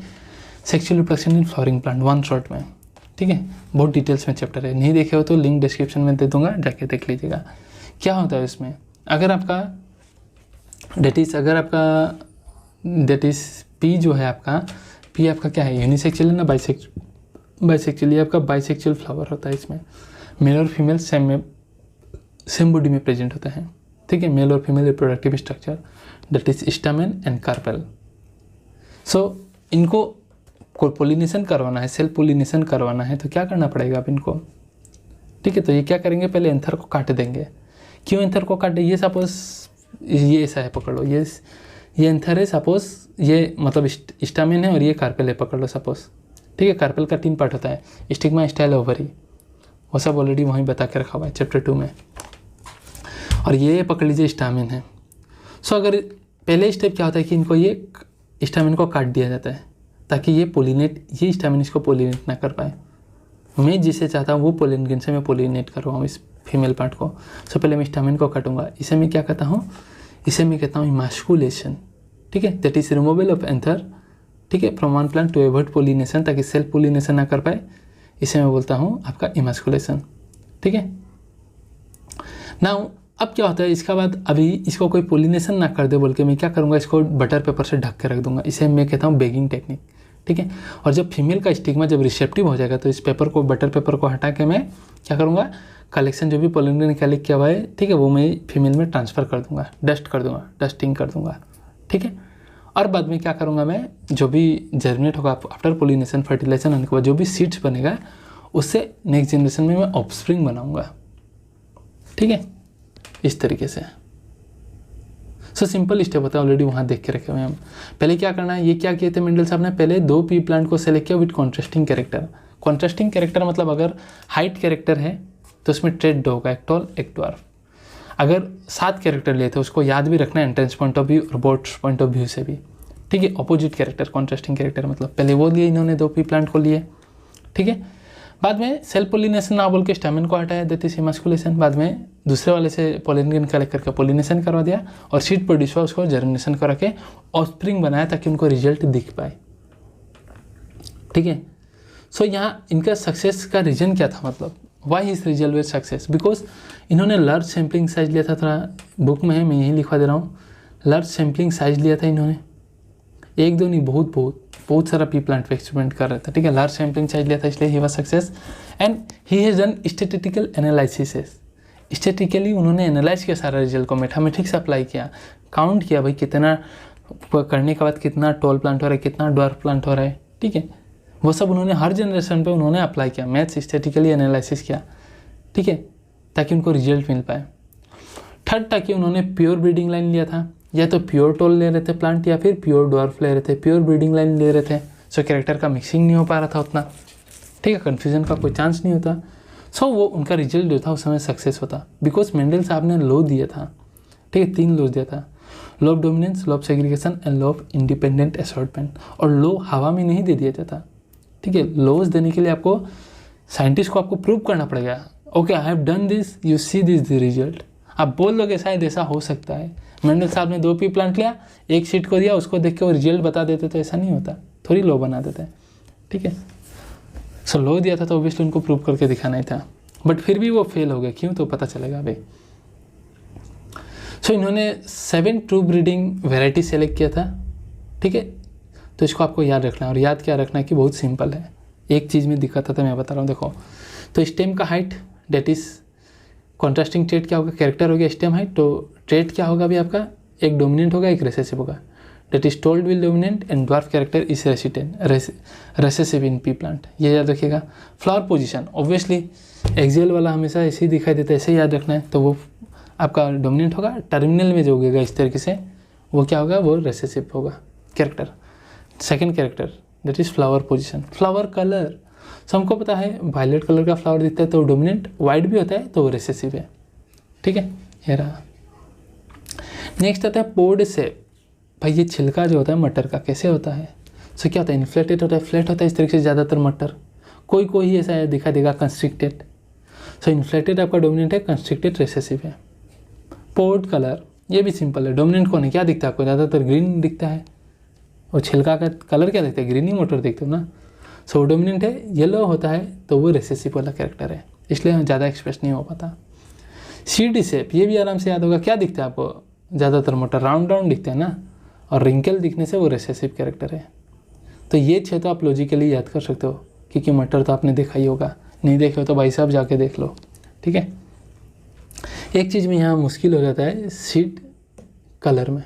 sexual reproduction in flowering plant, 1 shot में, ठीक है, बहुत डिटेल्स में चैप्टर है, नहीं देखे हो तो लिंक डिस्क्रिप्शन में दे दूंगा, जाके देख लीजिएगा। क्या होता है इसमें, अगर आपका डेट इज पी जो है आपका, पी आपका क्या है, यूनिसेक्सुअल है ना बाइसेक्सुअल, ये आपका बाइसेक्सुअल फ्लावर होता है, इसमें मेल और फीमेल सेम बॉडी में प्रेजेंट होता है, ठीक है, मेल और female reproductive structure, that is stamen and carpel. So इनको पोलिनेशन करवाना है, सेल्फ पोलिनेशन करवाना है, तो क्या करना पड़ेगा अब इनको, ठीक है। तो ये क्या करेंगे, पहले एंथर को काट देंगे। क्यों एंथर को काटे, ये सपोज ये ऐसा है, पकड़ लो, ये एंथर है सपोज, ये मतलब स्टामेन है और ये कार्पेल है, पकड़ लो सपोज, ठीक है। कार्पेल का 3 पार्ट होता है, स्टिग्मा, स्टाइल, ओवरी, वो सब ऑलरेडी वहीं बता के रखा हुआ है चैप्टर 2 में। और ये पकड़ लीजिए स्टामेन है। सो अगर पहले स्टेप क्या होता है कि इनको ये स्टामेन को काट दिया जाता है ताकि ये स्टामेन इसको पोलिनेट ना कर पाए। मैं जिसे चाहता हूँ वो पोलन ग्रेन से मैं पोलिनेट करवाऊँ इस फीमेल पार्ट को। सो पहले मैं स्टामेन को काटूंगा, इसे मैं क्या कहता हूँ, इसे मैं कहता हूँ इमास्कुलेशन, ठीक है, that is removal of anther, ठीक है, from one plant to avoid pollination, ताकि सेल्फ पोलिनेशन ना कर पाए, इसे मैं बोलता हूँ आपका इमास्कुलेशन, ठीक है। नाउ अब क्या होता है, इसके बाद अभी इसको कोई पोलिनेशन ना कर दे बोल के मैं क्या करूँगा, इसको बटर पेपर से ढक के रख दूंगा, इसे मैं कहता हूँ बेगिंग टेक्निक, ठीक है। और जब फीमेल का स्टिग्मा जब रिसेप्टिव हो जाएगा तो इस पेपर को, बटर पेपर को हटा के मैं क्या करूँगा, कलेक्शन जो भी पोलन ग्रेन कलेक्ट किया हुआ है, ठीक है, वो मैं फीमेल में ट्रांसफ़र कर दूँगा, डस्टिंग कर दूँगा, ठीक है। और बाद में क्या करूँगा, मैं जो भी जर्मिनेट होगा आफ्टर पोलिनेशन, फर्टिलाइजेशन होने के बाद जो भी सीड्स बनेगा उससे नेक्स्ट जनरेशन में मैं ऑफस्प्रिंग बनाऊँगा, ठीक है, इस तरीके से। सो सिंपल स्टेप होता है, ऑलरेडी वहाँ देख के रखे हुए हम। पहले क्या करना है, ये क्या किए थे मेंडल साहब ने, पहले 2 पी प्लांट को सेलेक्ट किया with contrasting character. Contrasting character मतलब अगर हाइट कैरेक्टर है तो उसमें ट्रेड होगा, एक टॉल एक ड्वार्फ। अगर 7 कैरेक्टर लिए थे उसको याद भी रखना है एंट्रेंस पॉइंट ऑफ व्यू और बोर्ड पॉइंट ऑफ व्यू से भी, ठीक है। अपोजिट कैरेक्टर कॉन्ट्रास्टिंग कैरेक्टर मतलब पहले वो लिए इन्होंने 2 पी प्लांट को लिए, ठीक है। बाद में सेल्फ पोलिनेशन ना बोल के स्टामेन को हटाया, दैट इज इमास्कुलेशन। बाद में दूसरे वाले से पोलन ग्रेन कलेक्ट करके पोलिनेशन करवा दिया और सीड प्रोड्यूस हुआ, उसको जर्मिनेशन करा के ऑफस्प्रिंग बनाया ताकि उनको रिजल्ट दिख पाए, ठीक है। सो यहाँ इनका सक्सेस का रीजन क्या था, मतलब why his result with success, because इन्होंने लार्ज सैम्पलिंग साइज लिया था, थोड़ा बुक में है मैं यही लिखवा दे रहा हूँ, लार्ज सैम्पलिंग साइज लिया था इन्होंने, 1-2 नहीं, बहुत सारा पी प्लांट पे एक्सपेरिमेंट कर रहा था, ठीक है। लार्ज सैम्पलिंग साइज लिया था इसलिए ही was success and he has done statistical analysis. Statistically उन्होंने एनालाइज किया सारा रिजल्ट को, मैथमेटिक्स अप्लाई किया, काउंट किया भाई कितना करने के बाद कितना टॉल प्लांट हो रहा है, कितना ड्वार्फ प्लांट हो रहा है, ठीक है। वो सब उन्होंने हर जनरेशन पे उन्होंने अप्लाई किया, मैथ्स स्टैटिस्टिकली एनालिसिस किया, ठीक है, ताकि उनको रिजल्ट मिल पाए। थर्ड ताकि उन्होंने प्योर ब्रीडिंग लाइन लिया था, या तो प्योर टॉल ले रहे थे प्लांट या फिर प्योर ड्वार्फ ले रहे थे, प्योर ब्रीडिंग लाइन ले रहे थे। सो कैरेक्टर का मिक्सिंग नहीं हो पा रहा था उतना, ठीक है, कन्फ्यूजन का कोई चांस नहीं होता। सो वो उनका रिजल्ट जो था उस समय सक्सेस होता, बिकॉज मेंडल साहब ने लॉ दिया था, ठीक है, 3 लॉज दिया था, law of dominance, law of segregation and law of independent assortment. और लॉ हवा में नहीं दे दिया जाता, ठीक है, लॉज देने के लिए आपको साइंटिस्ट को आपको प्रूव करना पड़ेगा, okay I have done this, you see this the result. आप बोल लोगे शायद ऐसा हो सकता है, मेंडल साहब ने 2 पी प्लांट लिया, एक शीट को दिया, उसको देख के वो रिजल्ट बता देते, तो ऐसा नहीं होता, थोड़ी लॉ बना देते हैं, ठीक है। सो लॉ दिया था तो ऑब्वियसली उनको प्रूव करके दिखाना ही था, बट फिर भी वो फेल हो गए, क्यों तो पता चलेगा भाई। सो इन्होंने 7 ट्रू ब्रीडिंग वेराइटी सेलेक्ट किया था, ठीक है, तो इसको आपको याद रखना है। और याद क्या रखना है कि बहुत सिंपल है, एक चीज़ में दिक्कत आता है, मैं बता रहा हूँ, देखो। तो स्टेम का height that is contrasting trait क्या होगा, कैरेक्टर हो गया स्टेम हाइट, तो ट्रेट क्या होगा भी आपका, एक डोमिनेंट होगा, एक रेसेसिव होगा, that is tall will dominant and dwarf character is recessive in pea plant, ये याद रखिएगा। फ्लावर पोजीशन ऑब्वियसली एक्सियल वाला हमेशा ऐसे ही दिखाई देता है, ऐसे ही याद रखना है, तो वो आपका डोमिनेंट होगा, टर्मिनल में जो उगेगा इस तरीके से वो क्या होगा, वो रेसेसिव होगा character. Second character that is flower position. Flower colour, so हमको पता है वायलेट कलर का फ्लावर दिखता है तो डोमिनेंट, वाइट भी होता है तो वो रेसेसिव है, ठीक है, ये रहा। नेक्स्ट आता है पोड शेप। भाई ये छिलका जो होता है मटर का कैसे होता है, सो क्या होता है, इन्फ्लेटेड होता है, फ्लैट होता है, इस तरीके से ज़्यादातर मटर, कोई कोई ऐसा दिखा देगा कंस्ट्रिक्टेड। सो इन्फ्लेटेड आपका डोमिनेंट है, कंस्ट्रिक्टेड रेसेसिव है। पोड कलर, ये भी सिंपल है, डोमिनेंट कौन है, क्या दिखता है आपको, ज़्यादातर ग्रीन दिखता है, और छिलका का कलर क्या दिखता है, ग्रीन ही मटर दिखते हो ना। सो डोमिनेंट है, येलो होता है तो वो रेसेसिव वाला कैरेक्टर है, इसलिए ज़्यादा एक्सप्रेस नहीं हो पाता। सीडी शेप, ये भी आराम से याद होगा, क्या दिखता है आपको, ज़्यादातर मटर राउंड राउंड दिखते हैं ना, और रिंकल दिखने से वो रेसेसिव कैरेक्टर है। तो ये 6 तो आप लॉजिकली याद कर सकते हो, क्योंकि मटर तो आपने देखा ही होगा, नहीं देखे हो तो भाई साहब जाके देख लो, ठीक है। एक चीज़ में यहाँ मुश्किल हो जाता है सीड कलर में,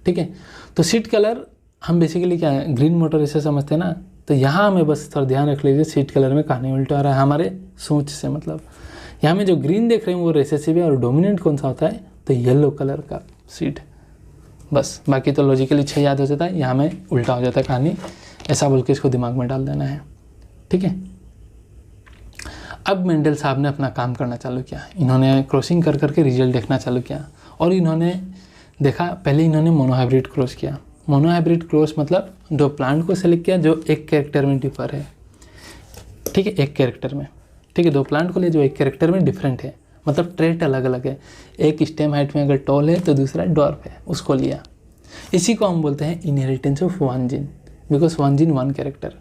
ठीक है, तो सीड कलर हम बेसिकली क्या है, ग्रीन मटर ऐसे समझते हैं ना, तो यहाँ हमें बस थोड़ा ध्यान रख लीजिए, सीड कलर में कहानी उल्टा आ रहा है हमारे सोच से, मतलब यहाँ में जो ग्रीन देख रहे हैं वो रेसेसिव है, और डोमिनेंट कौन सा होता है, तो येलो कलर का सीड, बस। बाकी तो लॉजिकली 6 याद हो जाता है, यहाँ में उल्टा हो जाता है कहानी, ऐसा बोल के इसको दिमाग में डाल देना है, ठीक है। अब मेंडल साहब ने अपना काम करना चालू किया, इन्होंने क्रॉसिंग कर करके रिजल्ट देखना चालू किया, और इन्होंने देखा, पहले इन्होंने मोनोहाइब्रिड क्रॉस किया। मोनोहाइब्रिड क्रॉस मतलब 2 प्लांट को सेलेक्ट किया जो एक कैरेक्टर में डिफर है, ठीक है, एक कैरेक्टर में, ठीक है, 2 प्लांट को ले जो एक कैरेक्टर में डिफरेंट है, मतलब ट्रेट अलग अलग है, एक स्टेम हाइट में अगर टॉल है तो दूसरा डॉर्फ है, उसको लिया। इसी को हम बोलते हैं inheritance of 1 gene, because 1 gene 1 character.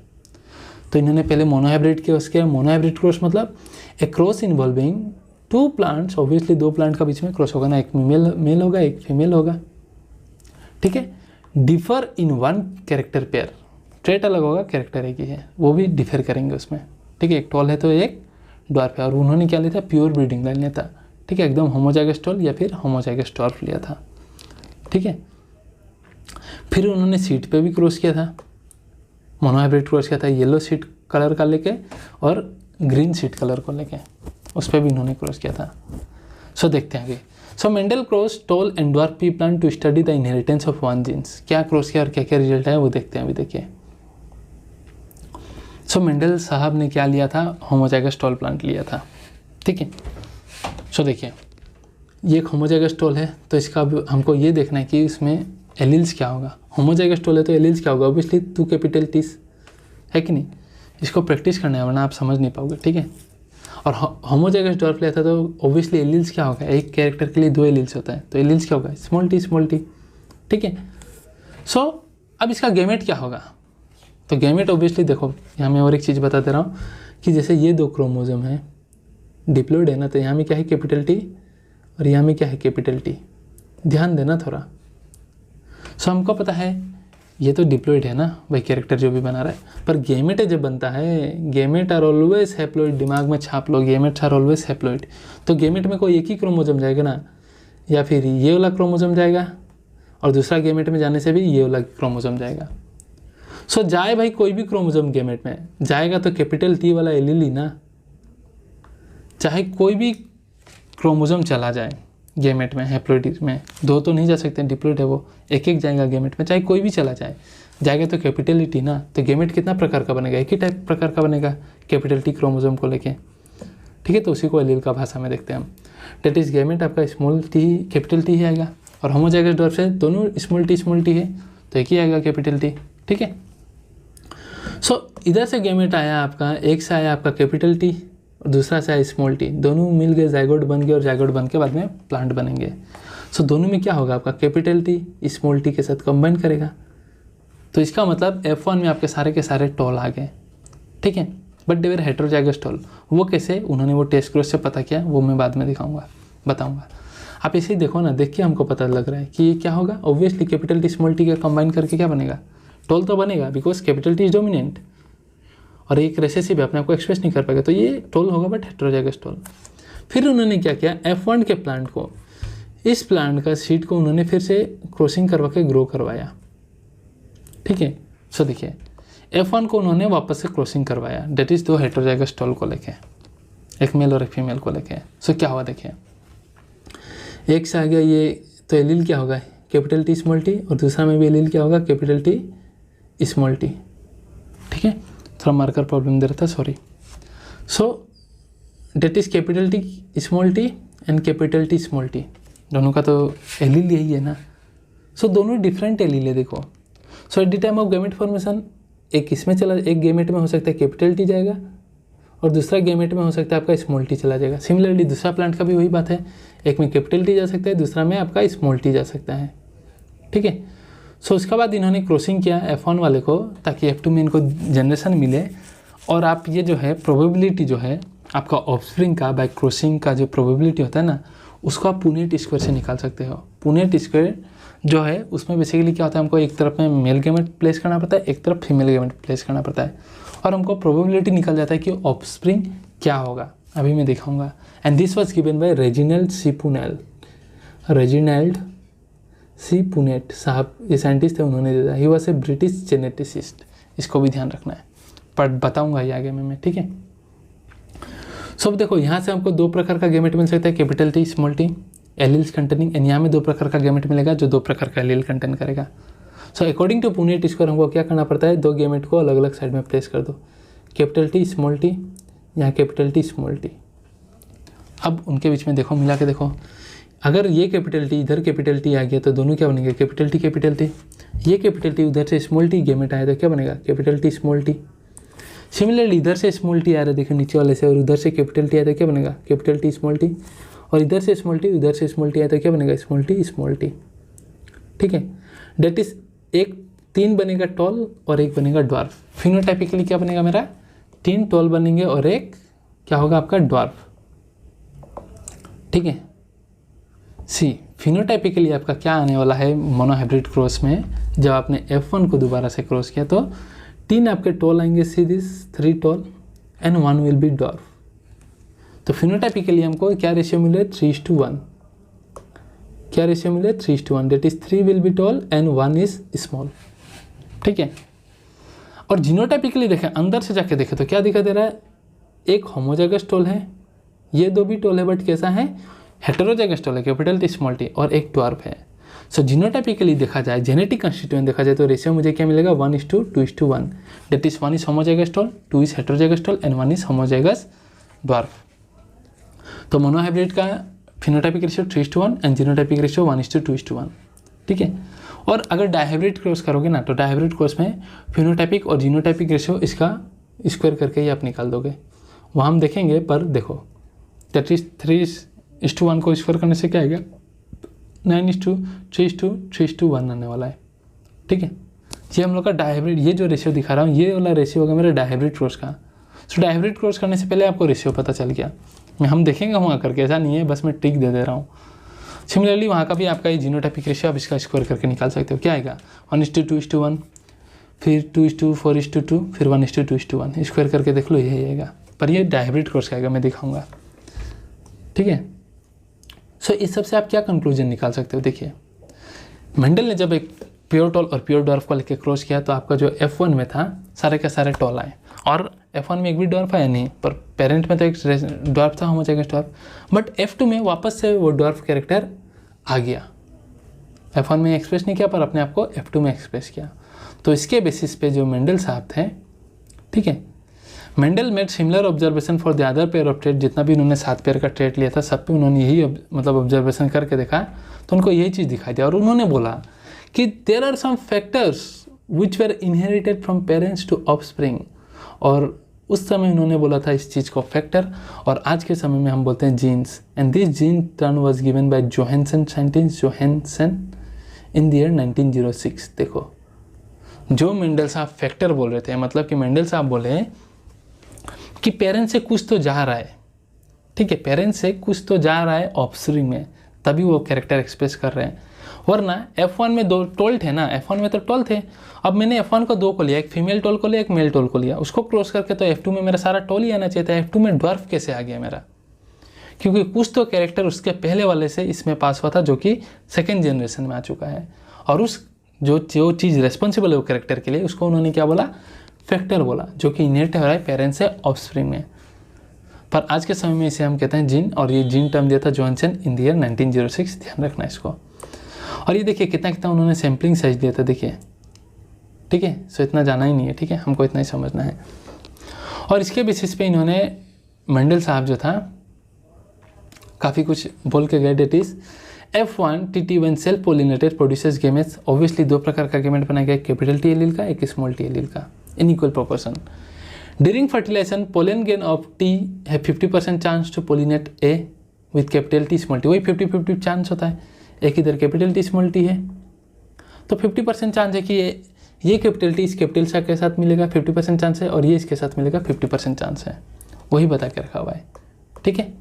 तो इन्होंने पहले मोनोहाइब्रिड किया, उसके मोनोहाइब्रिड क्रॉस मतलब a cross involving 2 plants, obviously 2 plant का बीच में क्रॉस होगा ना, एक मेल होगा, एक फीमेल होगा, ठीक है, differ in 1 character pair, trait अलग होगा, कैरेक्टर एक ही है, वो भी डिफर करेंगे उसमें, ठीक है, एक टॉल है तो एक डॉर्फ है। और उन्होंने क्या लिया था, प्योर ब्रीडिंग लाइन लिया था, ठीक है, एकदम होमोजाइगस टॉल या फिर होमोजाइगस डॉर्फ लिया था, ठीक है। फिर उन्होंने सीट पे भी क्रॉस किया था, मोनोहाइब्रिड क्रॉस किया था, येलो सीट कलर का लेके और ग्रीन सीट कलर को लेके, उस पर भी इन्होंने क्रॉस किया था। सो देखते हैं आगे। So Mendel cross tall and dwarf pea plant to study the inheritance of 1 genes, क्या क्रॉस किया और क्या क्या रिजल्ट है वो देखते हैं अभी, देखिए। सो मेंडल साहब ने क्या लिया था, होमोजाइगस टॉल प्लांट लिया था, ठीक है। सो देखिए ये एक होमोजाइगस टॉल है, तो इसका हमको ये देखना है कि इसमें एलिल्स क्या होगा। होमोजाइगस टॉल है तो एलिल्स क्या होगा, ऑब्वियसली 2 कैपिटल टीज है कि नहीं, इसको प्रैक्टिस करना है वरना आप समझ नहीं पाओगे, ठीक है। और होमोजाइगस डॉर्फ लिया था तो ऑब्वियसली एलिल्स क्या होगा, एक कैरेक्टर के लिए 2 एलिल्स होता है, तो एलिल्स क्या होगा, स्मॉल टी, ठीक है। सो अब इसका गेमेट क्या होगा, तो गेमेट ऑब्वियसली देखो, यहाँ मैं और एक चीज़ बता दे रहा हूँ कि जैसे ये 2 क्रोमोसोम है डिप्लॉयड है ना, तो यहाँ में क्या है कैपिटल टी और यहाँ में क्या है कैपिटल टी, ध्यान देना थोड़ा। सो हमको पता है ये तो डिप्लॉयड है ना भाई, कैरेक्टर जो भी बना रहा है, पर गेमेट जब बनता है, गेमेट आर ऑलवेज हैप्लॉइड, दिमाग में छाप लो, गेमेट्स आर ऑलवेज हैप्लॉइड। तो गेमेट में कोई एक ही क्रोमोसोम जाएगा ना, या फिर ये वाला क्रोमोसोम जाएगा और दूसरा गेमेट में जाने से भी ये वाला क्रोमोसोम जाएगा। सो जाए भाई कोई भी क्रोमोसोम गेमेट में जाएगा तो कैपिटल टी वाला एलील ही ना, चाहे कोई भी क्रोमोसोम चला जाए, गेमेट में, हैप्लोइड में 2 तो नहीं जा सकते, डिप्लॉइड है वो, एक एक जाएगा गेमेट में, चाहे कोई भी चला जाए, जाएगा तो कैपिटल टी ना, तो गेमेट कितना प्रकार का बनेगा, एक ही टाइप प्रकार का बनेगा कैपिटल टी क्रोमोसोम को लेके, ठीक है। तो उसी को एलील का भाषा में देखते हैं हम। डेट इज गेमेट आपका स्मॉल टी कैपिटल टी ही आएगा, और होमोजाइगस डॉर्फ से दोनों स्मॉल टी है, तो एक ही आएगा कैपिटल टी, ठीक है। सो इधर से गेमेट आया आपका, एक से आया आपका कैपिटल टी और दूसरा से आया स्मॉल टी, दोनों मिल गए जाइगोट बन गए, और जाइगोट बन के बाद में प्लांट बनेंगे। सो दोनों में क्या होगा, आपका कैपिटल टी स्मॉल टी के साथ कंबाइन करेगा, तो इसका मतलब F1 में आपके सारे के सारे टॉल आ गए, ठीक है। But they were heterozygous tall, वो कैसे, उन्होंने वो टेस्ट क्रॉस से पता किया, वो मैं बाद में बताऊंगा। आप इसे ही देखो ना, देख के हमको पता लग रहा है कि ये क्या होगा। Obviously capital T small T का कंबाइन करके क्या बनेगा, टॉल तो बनेगा, because capital T is dominant, और एक रेसेसिव अपने आप को एक्सप्रेस नहीं कर पाएगा, तो ये टॉल होगा, बट हेटेरोजाइगस टॉल। फिर उन्होंने क्या किया, F1 के प्लांट को, इस प्लांट का सीड को उन्होंने फिर से क्रॉसिंग करवा के ग्रो करवाया, ठीक है। सो देखिए F1 को उन्होंने वापस से क्रॉसिंग करवाया, डेट इज 2 हेटेरोजाइगस टॉल को लेके, एक मेल और एक फीमेल को लेके। सो क्या हुआ देखिए, एक से आ गया ये, तो एलील क्या होगा, कैपिटल टी स्मॉल टी, और दूसरा में भी एलील क्या होगा, कैपिटल टी स्मॉल टी, ठीक है। थोड़ा मार्कर प्रॉब्लम दे रहा था, sorry. So that is capital T small T and capital T small T, दोनों का तो एलील यही है ना। सो दोनों डिफरेंट एलील है, देखो। So at the time of gamete formation, एक इसमें चला, एक गेमेट में हो सकता है कैपिटल टी जाएगा, और दूसरा गेमेट में हो सकता है आपका स्मॉल टी चला जाएगा। सिमिलरली दूसरा प्लांट का भी वही बात है, एक में कैपिटल टी जा सकता है, दूसरा में आपका स्मॉल टी जा सकता है, ठीक है। सो उसके बाद इन्होंने क्रॉसिंग किया F1 वाले को, ताकि F2 में इनको जनरेशन मिले, और आप ये जो है प्रोबेबिलिटी जो है आपका ऑफस्प्रिंग का बाय क्रॉसिंग का जो प्रोबेबिलिटी होता है ना, उसको आप पुनेट स्क्वायर से निकाल सकते हो। पुनेट स्क्वायर जो है उसमें बेसिकली क्या होता है, हमको एक तरफ में मेल गेमेट प्लेस करना पड़ता है, एक तरफ फीमेल गेमेट प्लेस करना पड़ता है, और हमको प्रोबेबिलिटी निकल जाता है कि ऑफस्प्रिंग क्या होगा, अभी मैं दिखाऊंगा। And this was given by Reginald C Punnett साहब, ये साइंटिस्ट है, उन्होंने दिया। He was a British geneticist, इसको भी ध्यान रखना है, पर बताऊंगा ये आगे में, ठीक है। सो अब देखो, यहाँ से हमको 2 प्रकार का गेमेट मिल सकता है, capital T small T alleles containing, and यहाँ में 2 प्रकार का गेमेट मिलेगा जो 2 प्रकार का एलील कंटेन करेगा। So according to Punnett square हमको क्या करना पड़ता है, 2 गेमेट को अलग अलग साइड में प्लेस कर दो, कैपिटल टी स्मॉल टी, यहाँ कैपिटल टी स्मॉल टी। अब उनके बीच में देखो, मिला के देखो, अगर ये कैपिटल टी इधर कैपिटल टी आ गया तो दोनों क्या बनेंगे, कैपिटल टी। ये कैपिटल टी उधर से स्मॉल टी गेमेट आया तो क्या बनेगा, capital T small T. Similarly इधर से स्मॉल टी आ रहा है, देखो नीचे वाले से, और उधर से कैपिटल टी आया तो क्या बनेगा, कैपिटल टी स्मॉल टी, और इधर से स्मॉल टी, उधर से स्मॉल टी आया तो क्या बनेगा, स्मॉल टी, ठीक है। डेट इज एक 3 बनेगा टॉल और एक बनेगा ड्वार्फ। फिनोटाइपिकली क्या बनेगा मेरा, 3 टॉल बनेंगे और एक क्या होगा आपका ड्वार्फ, ठीक है। सी फिनोटाइपिकली आपका क्या आने वाला है मोनोहाइब्रिड क्रॉस में, जब आपने F1 को दोबारा से क्रॉस किया तो 3 आपके टॉल आएंगे, see this 3 toll and 1 will be dwarf. तो फिनोटाइपिकली हमको क्या रेशियो मिले, 3:1। क्या रेशियो मिले, 3:1, that is 3 will be tall and 1 is small, ठीक है। और जीनोटाइपिकली देखें, अंदर से जाके देखें तो क्या दिखाई दे रहा है, एक होमोजाइगस टॉल है, ये 2 भी टॉल है, बट कैसा है, हेटेरोजाइगस टॉल है, कैपिटल टी स्मॉल टी, और एक ड्वार्फ है। सो जीनोटाइपिकली देखा जाए, जेनेटिक कंस्टिट्यूएंट देखा जाए तो रेशियो मुझे क्या मिलेगा, 1:2:1, that is 1 is homozygous tall, 2 is heterozygous tall and 1 is homozygous dwarf. तो मोनोहाइब्रिड का phenotypic ratio 3:1 and genotypic ratio 1:2:1, ठीक है। और अगर डायहाइब्रिड क्रॉस करोगे ना, तो डायहाइब्रिड क्रॉस में फिनोटाइपिक और जीनोटाइपिक रेशियो इसका स्क्वायर करके ही आप निकाल दोगे, वहाँ हम देखेंगे। पर देखो, दैट इज 3:1 को स्क्वायर करने से क्या आएगा, 9:3:1 आने वाला है, ठीक है। ये हम लोग का डायहाइब्रिड, ये जो रेशियो दिखा रहा हूँ, ये वाला रेशियो होगा मेरा डायहाइब्रिड क्रॉस का। सो डायहाइब्रिड क्रॉस करने से पहले आपको रेशियो पता चल गया, हम देखेंगे वहाँ करके, ऐसा नहीं है, बस मैं ट्रिक दे रहा हूँ। सिमिलरली वहाँ का भी आपका ये जीनोटाइपिक रेशियो आप इसका स्क्वायर करके निकाल सकते हो, क्या आएगा, 1:2:1, फिर 2:4:2, फिर 1:2:1, स्क्वायर करके देख लो, यही आएगा। पर ये डायहाइब्रिड क्रॉस का आएगा, मैं दिखाऊंगा, ठीक है। सो इस सब से आप क्या कंक्लूजन निकाल सकते हो, देखिए मेंडल ने जब एक प्योर टॉल और प्योर ड्वार्फ को लेकर क्रॉस किया तो आपका जो F1 में था सारे के सारे टॉल आए, और F1 में एक भी ड्वार्फ आया नहीं, पर पेरेंट में तो एक ड्वार्फ था, होमोजाइगस ड्वार्फ, बट F2 में वापस से वो ड्वार्फ कैरेक्टर आ गया। F1 में एक्सप्रेस नहीं किया पर अपने आप को F2 में एक्सप्रेस किया। तो इसके बेसिस पे जो मेंडल साहब थे, ठीक है, Mendel made similar observation for the other pair of trait. जितना भी उन्होंने 7 पेयर का ट्रेट लिया था, सब पे उन्होंने यही मतलब ऑब्जर्वेशन करके देखा, तो उनको यही चीज़ दिखाई दिया। और उन्होंने बोला कि there are some factors which were inherited from parents to offspring. और उस समय उन्होंने बोला था इस चीज़ को फैक्टर, और आज के समय में हम बोलते हैं genes. And this gene term was given by Johannsen, scientist Johannsen in the year 1906। देखो, जो मेंडल साहब फैक्टर बोल रहे थे, मतलब कि मेंडल साहब बोले कि पेरेंट्स से कुछ तो जा रहा है, ठीक है, पेरेंट्स से कुछ तो जा रहा है ऑफस्प्रिंग में, तभी वो कैरेक्टर एक्सप्रेस कर रहे हैं। वरना F1 में 2 टोल थे ना, F1 में तो टोल थे। अब मैंने F1 को 2 को लिया, एक फीमेल टोल को लिया, एक मेल टोल को लिया, उसको क्रॉस करके तो F2 में मेरा सारा टोल ही आना चाहिए था। F2 में ड्वार्फ कैसे आ गया मेरा? क्योंकि कुछ तो कैरेक्टर उसके पहले वाले से इसमें पास हुआ था, जो कि सेकेंड जनरेशन में आ चुका है। और उस जो चीज़ रेस्पॉन्सिबल है वो कैरेक्टर के लिए, उसको उन्होंने क्या बोला? फैक्टर बोला, जो कि इनहेरिट हो रहा है पेरेंट्स से ऑफस्प्रिंग में। पर आज के समय में इसे हम कहते हैं जीन, और ये जीन टर्म दिया था जोहानसन इन द ईयर 1906। ध्यान रखना इसको। और ये देखिए कितना कितना उन्होंने सैम्पलिंग साइज दिया था, देखिए, ठीक है। सो इतना जाना ही नहीं है, ठीक है, हमको इतना ही समझना है। और इसके बेसिस पे इन्होंने मेंडल साहब जो था काफ़ी कुछ बोल के गए। That is F1 TT1 self pollinated produces gametes. Obviously 2 प्रकार का गेमेट बनाया गया, कैपिटल T एलील का, एक स्मॉल T एलील का, in equal proportion. During fertilisation pollen grain of T है 50% chance to pollinate A with capital T small T। वही 50-50 chance होता है, एक इधर कैपिटल T स्मॉल T है, तो 50% चांस है कि ये कैपिटल T इस कैपिटल सा के साथ मिलेगा, 50% चांस है, और ये इसके साथ मिलेगा, 50% चांस है। वही बता के रखा हुआ है, ठीक है।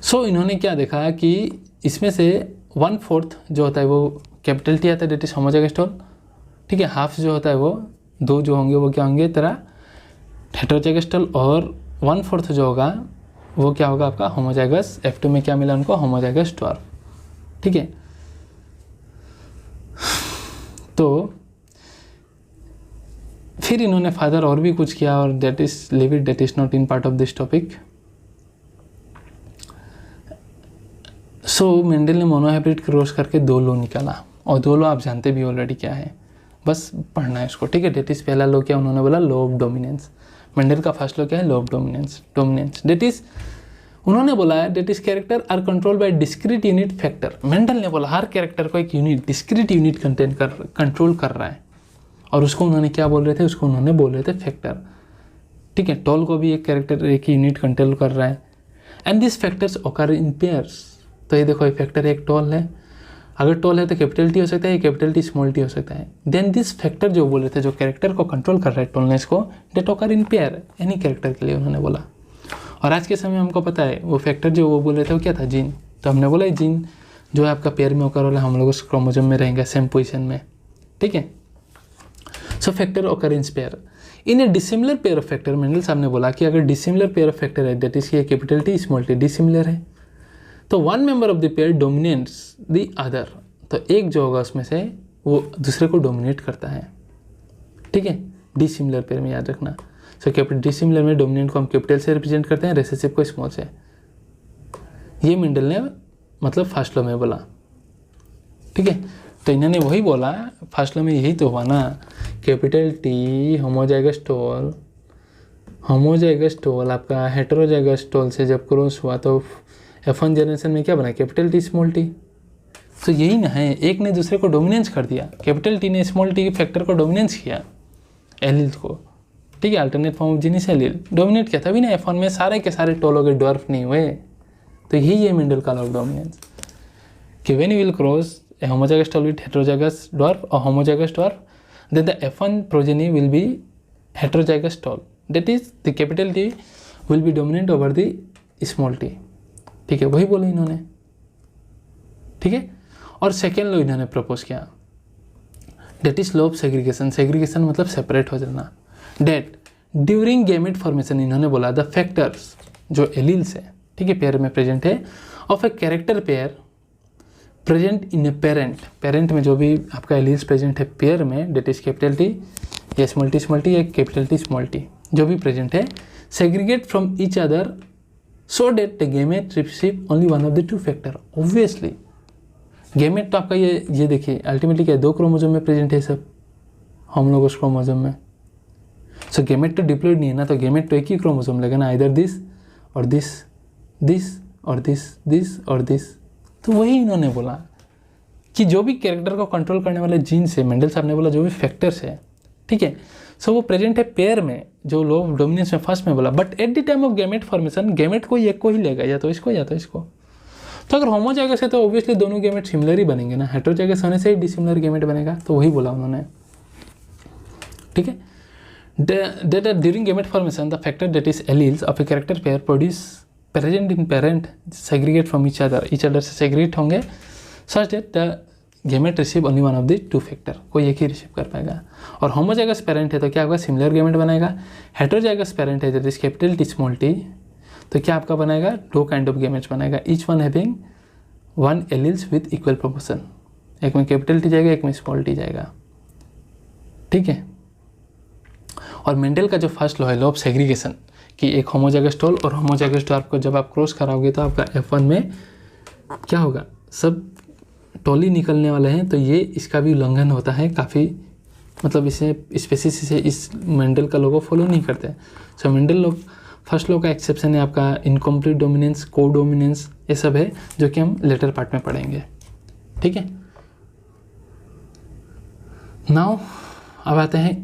सो इन्होंने क्या देखा कि इसमें से 1/4 जो होता है वो कैपिटल T आता है, डेट इज होमोजाइगस टोल, ठीक है। हाफ जो होता है वो 2 जो होंगे वो क्या होंगे तेरा हेटेरोजाइगस टोल, और 1/4 जो होगा वो क्या होगा आपका होमोजाइगस। F2 में क्या मिला उनको? होमोजाइगस ड्वार्फ, ठीक है। तो फिर इन्होंने फादर और भी कुछ किया, और that is leave it, that is not in part of this topic. So Mendel ने मोनोहाइब्रिड क्रॉस करके 2 लो निकाला, और 2 लो आप जानते भी ऑलरेडी क्या है, बस पढ़ना है इसको, ठीक है। डेट इज पहला लो क्या उन्होंने बोला? Law of dominance. मेंडल का फर्स्ट लो क्या है? Law of dominance. That is उन्होंने बोला है that is character are control by discrete unit factor. Mendel ने बोला हर कैरेक्टर को एक यूनिट, डिस्क्रीट यूनिट कंट्रोल कर रहा है, और उसको उन्होंने क्या बोल रहे थे? उसको उन्होंने बोल रहे थे फैक्टर, ठीक है। टोल को भी एक कैरेक्टर, एक यूनिट कंट्रोल कर रहा है। And this factors occur in pairs. तो ये देखो, एक फैक्टर एक टोल है, अगर टोल है तो कैपिटल T हो सकता है, कैपिटल T स्मॉल T हो सकता है। देन दिस फैक्टर जो बोल रहे थे, जो कैरेक्टर को कंट्रोल कर रहा है टोलनेस को, that occur in pair, any character के लिए उन्होंने बोला। और आज के समय हमको पता है वो फैक्टर जो वो बोल रहे थे वो क्या था? जीन। तो हमने बोला जीन जो है आपका पेयर में ओकर वाला, हम लोग उस क्रोमोसोम में रहेंगे सेम पोजीशन में, ठीक है। So factor occur in pair in a dissimilar pair of factor. Mendel साहब ने बोला कि अगर डिसिमिलर पेयर ऑफ फैक्टर है, दैट इज ये capital T small T dissimilar है, तो 1 member of the pair dominates the other. तो एक जो होगा उसमें से वो दूसरे को डोमिनेट करता है, ठीक है। डिसिमिलर पेयर में याद रखना। सो कैपिटल डिसिमिलर में डोमिनेंट को हम कैपिटल से रिप्रेजेंट करते हैं, रिसेसिव को स्मॉल से। ये मेंडल ने मतलब फर्स्ट लॉ में बोला, ठीक है। तो इन्होंने वही बोला, फर्स्ट लॉ में यही तो हुआ ना, कैपिटल T होमोजाइगस टोल आपका हेटेरोजाइगस टोल से जब क्रॉस हुआ तो F1 जनरेशन में क्या बना? Capital T small T। तो यही ना है, एक ने दूसरे को डोमिनेंस कर दिया, कैपिटल T ने स्मॉल T फैक्टर को डोमिनेंस किया, एलील को, ठीक है। Alternate form of genus allele dominate किया, तभी ना F1 में सारे के सारे टोल हो गए, ड्वार्फ नहीं हुए। तो यही है मेंडल का लॉ ऑफ डोमिनेंस, कि when you will cross a homozygous tall with heterozygous dwarf और homozygous dwarf, then the F1 progeny will be heterozygous tall, that is the capital T will be dominant over the small t, ठीक है। वही बोले इन्होंने, ठीक है। और second law इन्होंने प्रपोज किया, that is law of segregation. Segregation मतलब सेपरेट हो जाना। डेट ड्यूरिंग गैमेट फॉर्मेशन इन्होंने बोला द फैक्टर्स जो एलील्स है, ठीक है, पेयर में प्रेजेंट है, of a character pair present in a parent. Parent में जो भी आपका एलील्स प्रेजेंट है पेयर में, डेट इज कैपिटल T ये स्मॉल टी या कैपिटल टी स्मॉल टी जो भी प्रेजेंट है, segregate from each other so that the gamete receive only one of the two factor. Obviously gamete तो आपका ये देखिए अल्टीमेटली क्या है, 2 क्रोमोसोम में प्रेजेंट है सब, होमोलोगस क्रोमोसोम में। सो गेमेट तो डिप्लॉयड नहीं है ना, तो गेमेट तो एक ही क्रोमोसोम लेगा ना, इधर दिस और दिस, दिस और दिस और दिस। तो वही इन्होंने बोला कि जो भी कैरेक्टर को कंट्रोल करने वाले जीन्स है, मेंडल साहब ने बोला जो भी फैक्टर्स है, ठीक है, सो वो प्रेजेंट है पेयर में, जो लॉ ऑफ डोमिनेंस में फर्स्ट में बोला। But at the time of gamete formation gamete कोई एक को ही लेगा, या तो इसको या तो इसको। तो अगर होमोजाइगस है तो ऑब्वियसली दोनों गेमेट सिमिलर ही बनेंगे ना, हेटेरोजाइगस होने से ही डिसिमिलर गेमेट बनेगा, तो वही बोला उन्होंने, ठीक है। That during gamete formation, the factor that is alleles of a character pair present in parent segregate from each other से segregate होंगे such that the gamete receive only one of the two factor, कोई एक ही receive कर पाएगा। और homozygous parent है तो क्या होगा, सिमिलर गेमेट बनाएगा। हेटेरोजाइगस पेरेंट है that is capital T small T, तो क्या आपका बनाएगा, 2 काइंड ऑफ गेमेट्स बनाएगा, each one having 1 alleles with equal proportion. एक में कैपिटल टी जाएगा, एक में स्मॉल टी जाएगा, ठीक है। और मेंडल का जो फर्स्ट लॉ है, लॉ ऑफ सेग्रीगेशन, कि एक होमोजाइगस टोल और होमोजाइगस टोल आपको जब आप क्रॉस कराओगे तो आपका F1 में क्या होगा, सब टोल ही निकलने वाले हैं, तो ये इसका भी उल्लंघन होता है काफ़ी, मतलब इसे स्पेसिस से इस मेंडल का लॉ को फॉलो नहीं करते। सो मेंडल लॉ फर्स्ट लॉ का एक्सेप्शन है आपका इनकम्प्लीट डोमिनेंस, को डोमिनेंस, ये सब है जो कि हम लेटर पार्ट में पढ़ेंगे, ठीक है। नाउ अब आते हैं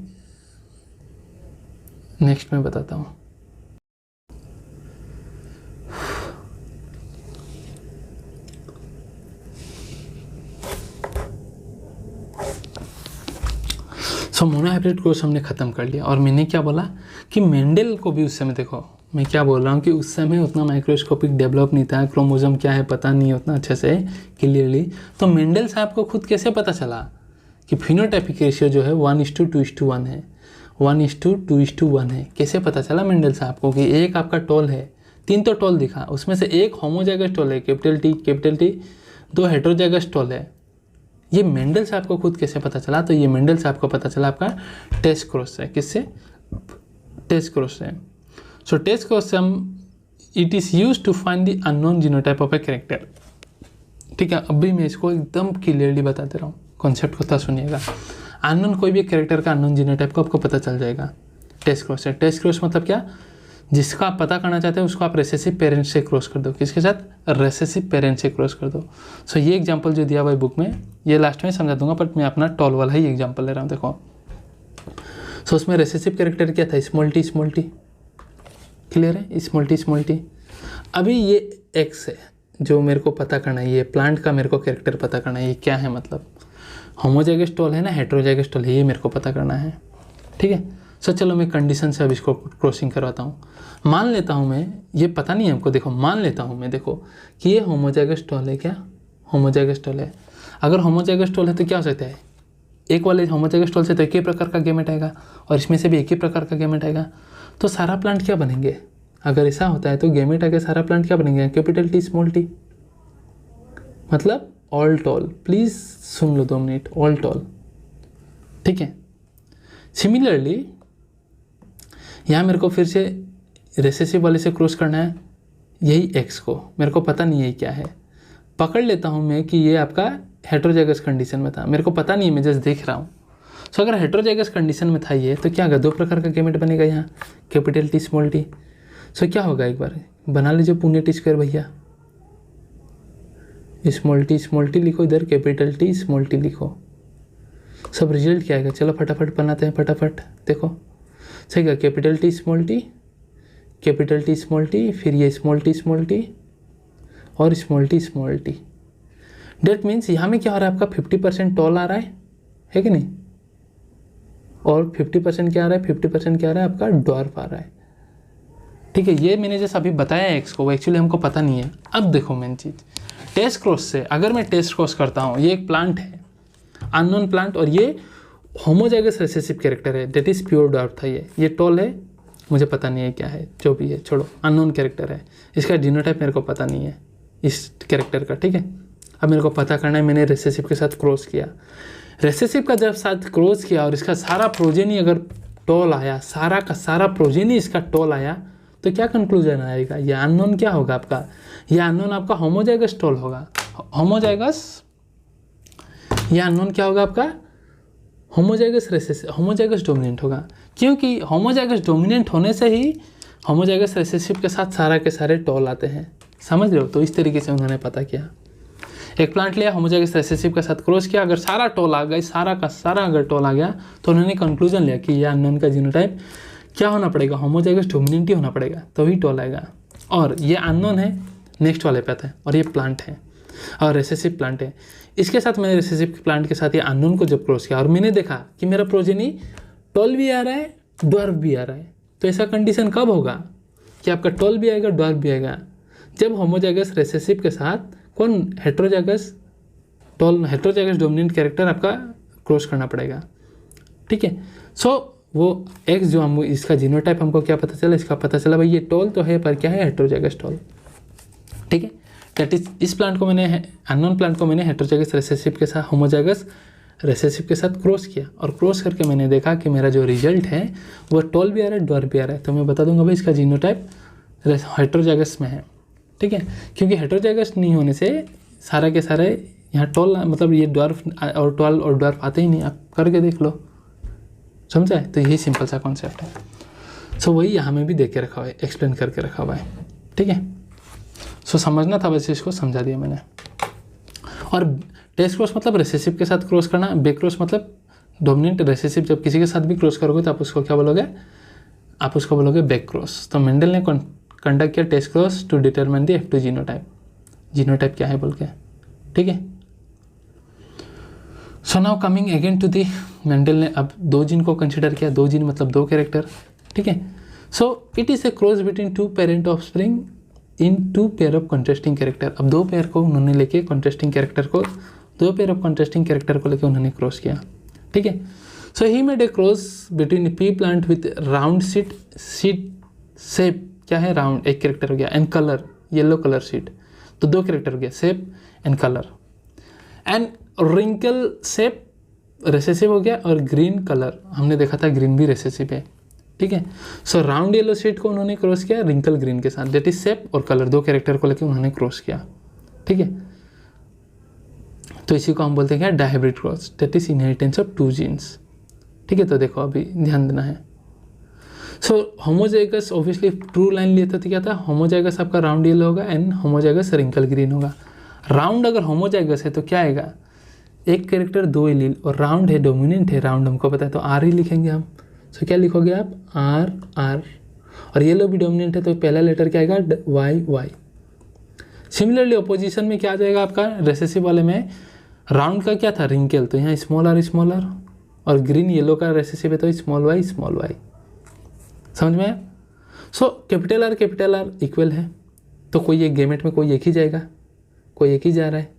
नेक्स्ट में बताता हूँ। सो मोनोहाइब्रिड कोर्स हमने ख़त्म कर लिया, और मैंने क्या बोला कि मेंडल को भी उस समय, देखो मैं क्या बोल रहा हूँ कि उस समय उतना माइक्रोस्कोपिक डेवलप नहीं था, क्रोमोसोम क्या है पता नहीं उतना अच्छे से क्लियरली। तो मेंडल साहब को खुद कैसे पता चला कि फिनोटाइपिक रेशियो जो है 1:2:1 है, 1:2:1 है। कैसे पता चला मेंडल साहब को कि एक आपका टोल है, 3 तो टोल दिखा, उसमें से एक होमोजाइगस टोल है कैपिटल टी, 2 हेटेरोजाइगस टोल है। ये मेंडल साहब को खुद कैसे पता चला, तो ये मेंडल साहब को पता चला आपका टेस्ट क्रॉस से। किससे, टेस्ट क्रॉस से। सो टेस्ट क्रॉस से हम it is use to find the unknown genotype of a character, ठीक है। अभी मैं इसको एकदम क्लियरली बता दे रहा हूँ, कॉन्सेप्ट को था सुनिएगा। अननोन कोई भी कैरेक्टर का अननोन जीनोटाइप को आपको पता चल जाएगा टेस्ट क्रॉस से। टेस्ट क्रॉस मतलब क्या, जिसका आप पता करना चाहते हो उसको आप रेसेसिव पेरेंट से क्रॉस कर दो। किसके साथ, रेसेसिव पेरेंट से क्रॉस कर दो। सो ये एग्जांपल जो दिया हुआ है बुक में, ये लास्ट में समझा दूंगा, बट मैं अपना टॉल वाला ही एग्जांपल ले रहा हूँ। देखो सो उसमें रेसेसिव कैरेक्टर क्या था, स्मॉल टी, क्लियर है, स्मॉल टी। अभी ये एक्स है जो मेरे को पता करना है, ये प्लांट का मेरे को कैरेक्टर पता करना है, ये क्या है, मतलब होमोजाइगस टोल है ना, हेटेरोजाइगस टोल है, ये मेरे को पता करना है, ठीक है। सो चलो मैं कंडीशन से अब इसको क्रॉसिंग करवाता हूँ। मान लेता हूँ मैं, ये पता नहीं है हमको, देखो मान लेता हूँ मैं, देखो कि ये होमोजाइगस टोल है, क्या होमोजाइगस टोल है। अगर होमोजाइगस टोल है तो क्या हो सकता है, एक वाले होमोजाइगस टोल से तो एक ही प्रकार का गेमेट आएगा, और इसमें से भी एक ही प्रकार का गेमेट आएगा, तो सारा प्लांट क्या बनेंगे। अगर ऐसा होता है तो गेमेट आगे सारा प्लांट क्या बनेंगे, कैपिटल टी स्मॉल टी, मतलब all toll. Please soon low 2 minute, all toll, ठीक है। सिमिलरली यहाँ मेरे को फिर से रेसेसिव वाले से क्रॉस करना है, यही एक्स को, मेरे को पता नहीं है क्या है। पकड़ लेता हूँ मैं कि ये आपका हेटेरोजाइगस कंडीशन में था, मेरे को पता नहीं है, मैं जस्ट देख रहा हूँ। सो अगर हेटेरोजाइगस कंडीशन में था ये, तो क्या होगा, 2 प्रकार का गेमेट बनेगा यहाँ, कैपिटल टी स्मॉल टी। सो क्या होगा, एक बार बना लीजिए पुण्य टी स्क्वायर भैया, स्मॉल टी लिखो, इधर कैपिटल टी स्मॉल टी लिखो, सब रिजल्ट क्या आएगा। चलो फटाफट बनाते हैं, फटाफट देखो सही है, कैपिटल टी स्मॉल टी, फिर ये स्मॉल टी और स्मॉल टी। डेट मीन्स यहाँ में क्या हो रहा है, आपका 50% टॉल आ रहा है कि नहीं, और 50% क्या आ रहा है, 50% क्या आ रहा है, आपका ड्वार्फ आ रहा है, ठीक है। ये मैंने जैसे अभी बताया एक्स को, वो एक्चुअली हमको पता नहीं है। अब देखो मेन चीज़, टेस्ट क्रॉस से अगर मैं टेस्ट क्रॉस करता हूँ, ये एक प्लांट है, अननोन प्लांट, और ये होमोजाइगस रिसेसिव कैरेक्टर है, दैट इज़ प्योर ड्वार्फ था। ये टॉल है, मुझे पता नहीं है क्या है, जो भी है छोड़ो, अननोन कैरेक्टर है, इसका जीनोटाइप मेरे को पता नहीं है इस कैरेक्टर का, ठीक है। अब मेरे को पता करना है, मैंने रिसेसिव के साथ क्रॉस किया, रेसेसिव का जब साथ क्रॉस किया और इसका सारा प्रोजेनी अगर टॉल आया, सारा का सारा प्रोजेनी इसका टॉल आया, तो क्या कंक्लूजन आएगा? ये अननोन क्या होगा आपका? ये अननोन आपका होमोजाइगस टॉल होगा। होमोजाइगस, ये अननोन क्या होगा आपका? होमोजाइगस रेसेसिव, होमोजाइगस डोमिनेंट होगा, क्योंकि होमोजाइगस डोमिनेंट होने से ही होमोजाइगस रेसेसिव के साथ सारा के सारे टॉल आते हैं। समझ रहे हो? तो इस तरीके से उन्होंने पता किया। एक प्लांट लिया, होमोजाइगस रेसेसिव के साथ क्रॉस किया, अगर सारा टॉल आ गया, सारा का सारा अगर टॉल आ गया, तो उन्होंने कंक्लूजन लिया कि यह अननोन का जीनोटाइप क्या होना पड़ेगा? होमोजाइगस डोमिनेंट ही होना पड़ेगा, तभी टॉल आएगा। और ये अननोन है, नेक्स्ट वाले पे आता है, और ये प्लांट है और रेसेसिव प्लांट है। इसके साथ मैंने रेसेसिव प्लांट के साथ ये अननोन को जब क्रॉस किया और मैंने देखा कि मेरा प्रोजेनी टॉल भी आ रहा है, ड्वार्फ भी आ रहा है, तो ऐसा कंडीशन कब होगा कि आपका टॉल भी आएगा, ड्वार्फ भी आएगा? जब होमोजाइगस रेसेसिव के साथ कौन heterozygous tall, heterozygous dominant character आपका क्रॉस करना पड़ेगा। ठीक है, सो वो एक्स जो हम इसका जीनोटाइप हमको क्या पता चला? इसका पता चला भाई ये टॉल तो है पर क्या है? Heterozygous tall. ठीक है, दैट इज इस प्लांट को मैंने, अननोन प्लांट को मैंने हेट्रोजाइगस रेसेसिव के साथ, होमोजाइगस रेसेसिव के साथ क्रॉस किया और क्रॉस करके मैंने देखा कि मेरा जो रिजल्ट है वो टॉल भी आ रहा है, ड्वार्फ भी आ रहा है। तो मैं बता दूंगा भाई इसका जीनोटाइप हेट्रोजाइगस में है। ठीक है, क्योंकि हेट्रोजाइगस नहीं होने से सारा के सारे यहाँ टॉल, मतलब ये ड्वार्फ और टॉल और ड्वार्फ आते ही नहीं। आप करके देख लो, समझा है? तो यही सिंपल सा कॉन्सेप्ट है। सो वही यहाँ में भी देख के रखा हुआ है, एक्सप्लेन करके रखा हुआ है। ठीक है, सो समझना था, वैसे इसको समझा दिया मैंने। और टेस्ट क्रॉस मतलब रेसेसिव के साथ क्रॉस करना, बैक क्रॉस मतलब डोमिनेंट रेसेसिव जब किसी के साथ भी क्रॉस करोगे तो आप उसको क्या बोलोगे? आप उसको बोलोगे बैक क्रॉस। तो मेंडल ने कंडक्ट किया test cross to determine the F2 genotype, genotype क्या है बोल के। ठीक है, so now coming again to the, Mendel ने अब 2 जीन को कंसिडर किया, 2 जीन मतलब 2 कैरेक्टर। ठीक है, so it is a cross between 2 parent of spring in 2 pair of contrasting character. अब 2 पेयर को उन्होंने लेके कंट्रास्टिंग कैरेक्टर को, 2 पेयर ऑफ कंट्रास्टिंग कैरेक्टर को लेके उन्होंने क्रॉस किया। ठीक है, so he made a cross between pea plant with round seed shape, क्या है? राउंड, एक कैरेक्टर हो गया, and colour yellow colour seed, तो 2 कैरेक्टर हो गया, shape and colour. And wrinkle shape recessive हो गया, और ग्रीन कलर हमने देखा था ग्रीन भी रेसेसिव है। ठीक है, सो राउंड येलो सीड को उन्होंने क्रॉस किया रिंकल ग्रीन के साथ, दैट इज शेप और कलर, 2 कैरेक्टर को लेकर उन्होंने क्रॉस किया। ठीक है, तो इसी को हम बोलते हैं dihybrid cross, that is inheritance of 2 genes. ठीक है, तो देखो अभी ध्यान देना है। So homozygous obviously true line लिए तो क्या था? होमोजाइगस आपका राउंड येलो होगा एंड होमोजाइगस रिंकल ग्रीन होगा। राउंड अगर होमोजाइगस है तो क्या आएगा? एक कैरेक्टर 2 एलील, और राउंड है, डोमिनेंट है, राउंड हमको पता है, तो आर ही लिखेंगे हम। सो क्या लिखोगे आप? R R. और येलो भी डोमिनेंट है तो पहला लेटर क्या आएगा? Y Y. सिमिलरली अपोजिशन में क्या आ जाएगा आपका? रेसेसिव वाले में राउंड का क्या था? रिंकल, तो यहाँ स्मॉल आर, और ग्रीन येलो का रेसेसिव है तो स्मॉल वाई। समझ में आया? सो कैपिटल आर इक्वल है, तो कोई एक गेमेट में कोई एक ही जाएगा, कोई एक ही जा रहा है।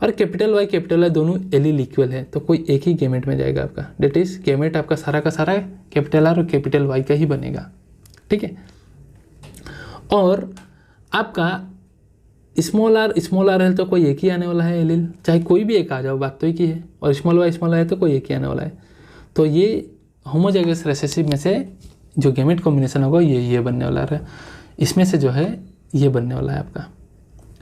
और कैपिटल वाई दोनों एलील इक्वल है, तो कोई एक ही गेमेट में जाएगा आपका, डेट इज गेमेट आपका सारा का सारा कैपिटल आर और कैपिटल वाई का ही बनेगा। ठीक है, और आपका स्मॉल आर है तो कोई एक ही आने वाला है एलील, चाहे कोई भी एक आ जाओ, बात तो एक ही है। और स्मॉल वाई है तो कोई एक ही आने वाला है। तो ये होमोजाइगस रेसेसिव में से जो गेमेट कॉम्बिनेशन होगा ये बनने वाला है, इसमें से जो है ये बनने वाला है आपका।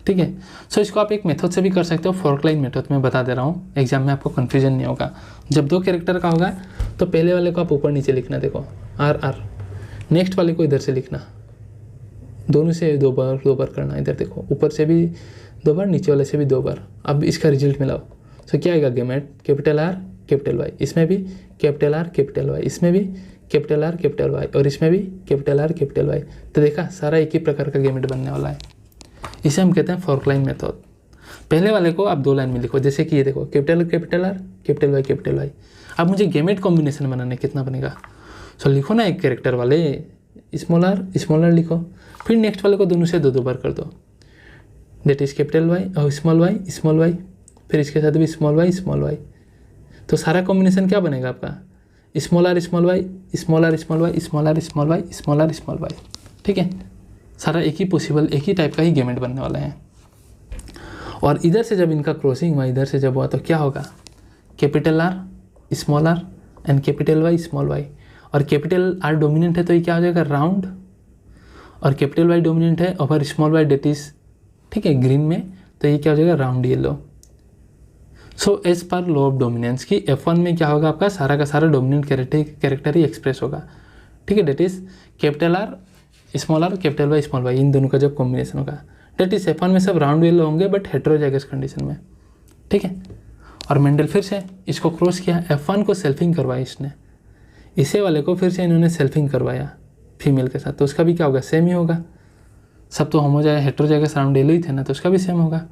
ठीक है, सो इसको आप एक मेथड से भी कर सकते हो, फोर्क लाइन मेथड में बता दे रहा हूँ, एग्जाम में आपको कन्फ्यूजन नहीं होगा। जब 2 कैरेक्टर का होगा तो पहले वाले को आप ऊपर नीचे लिखना, देखो आर, नेक्स्ट वाले को इधर से लिखना, दोनों से 2 बार करना। इधर देखो ऊपर से भी 2 बार, नीचे वाले से भी 2 बार। अब इसका रिजल्ट मिलाओ, सो क्या आएगा? Gamete capital R capital Y, इसमें भी कैपिटल आर कैपिटल वाई, इसमें भी कैपिटल आर कैपिटल वाई, और इसमें भी कैपिटल आर कैपिटल वाई। तो देखा, सारा एक ही प्रकार का गेमेट बनने वाला है। इसे हम कहते हैं फोर्क लाइन मेथड। पहले वाले को आप 2 लाइन में लिखो, जैसे कि ये देखो कैपिटल आर कैपिटल वाई। अब मुझे गेमेट कॉम्बिनेशन बनाना है, कितना बनेगा? सो लिखो ना, एक कैरेक्टर वाले स्मॉल आर लिखो, फिर नेक्स्ट वाले को दोनों से 2 बार कर दो, दैट इज कैपिटल वाई और स्मॉल वाई, फिर इसके साथ भी स्मॉल वाई। तो सारा कॉम्बिनेशन क्या बनेगा आपका? Small R small Y. ठीक है, सारा एक ही पॉसिबल, एक ही टाइप का ही गेमेट बनने वाला है। और इधर से जब इनका क्रॉसिंग हुआ, इधर से जब हुआ, तो क्या होगा? Capital R small R and capital Y small Y, और कैपिटल आर डोमिनेंट है तो ये क्या हो जाएगा राउंड, और कैपिटल वाई डोमिनेंट है over small Y that is, ठीक है, ग्रीन में, तो ये क्या हो जाएगा राउंड येलो। सो एज पर लॉ ऑफ डोमिनेंस की F1 में क्या होगा आपका सारा का सारा डोमिनेंट कैरेक्टर ही एक्सप्रेस होगा, ठीक है, that is capital R small R capital Y small Y, इन दोनों का जब कॉम्बिनेशन होगा, डेट इज F1 में सब राउंड येलो होंगे बट हेटेरोजाइगस कंडीशन में, ठीक है। और मेंडल फिर से इसको क्रॉस किया, F1 को सेल्फिंग करवाया इसने, इसे वाले को फिर से इन्होंने सेल्फिंग करवाया फीमेल के साथ, तो उसका भी क्या होगा सेम ही होगा, सब तो होमोजाइगस हेटेरोजाइगस राउंड येलो ही थे ना, तो उसका भी सेम होगा।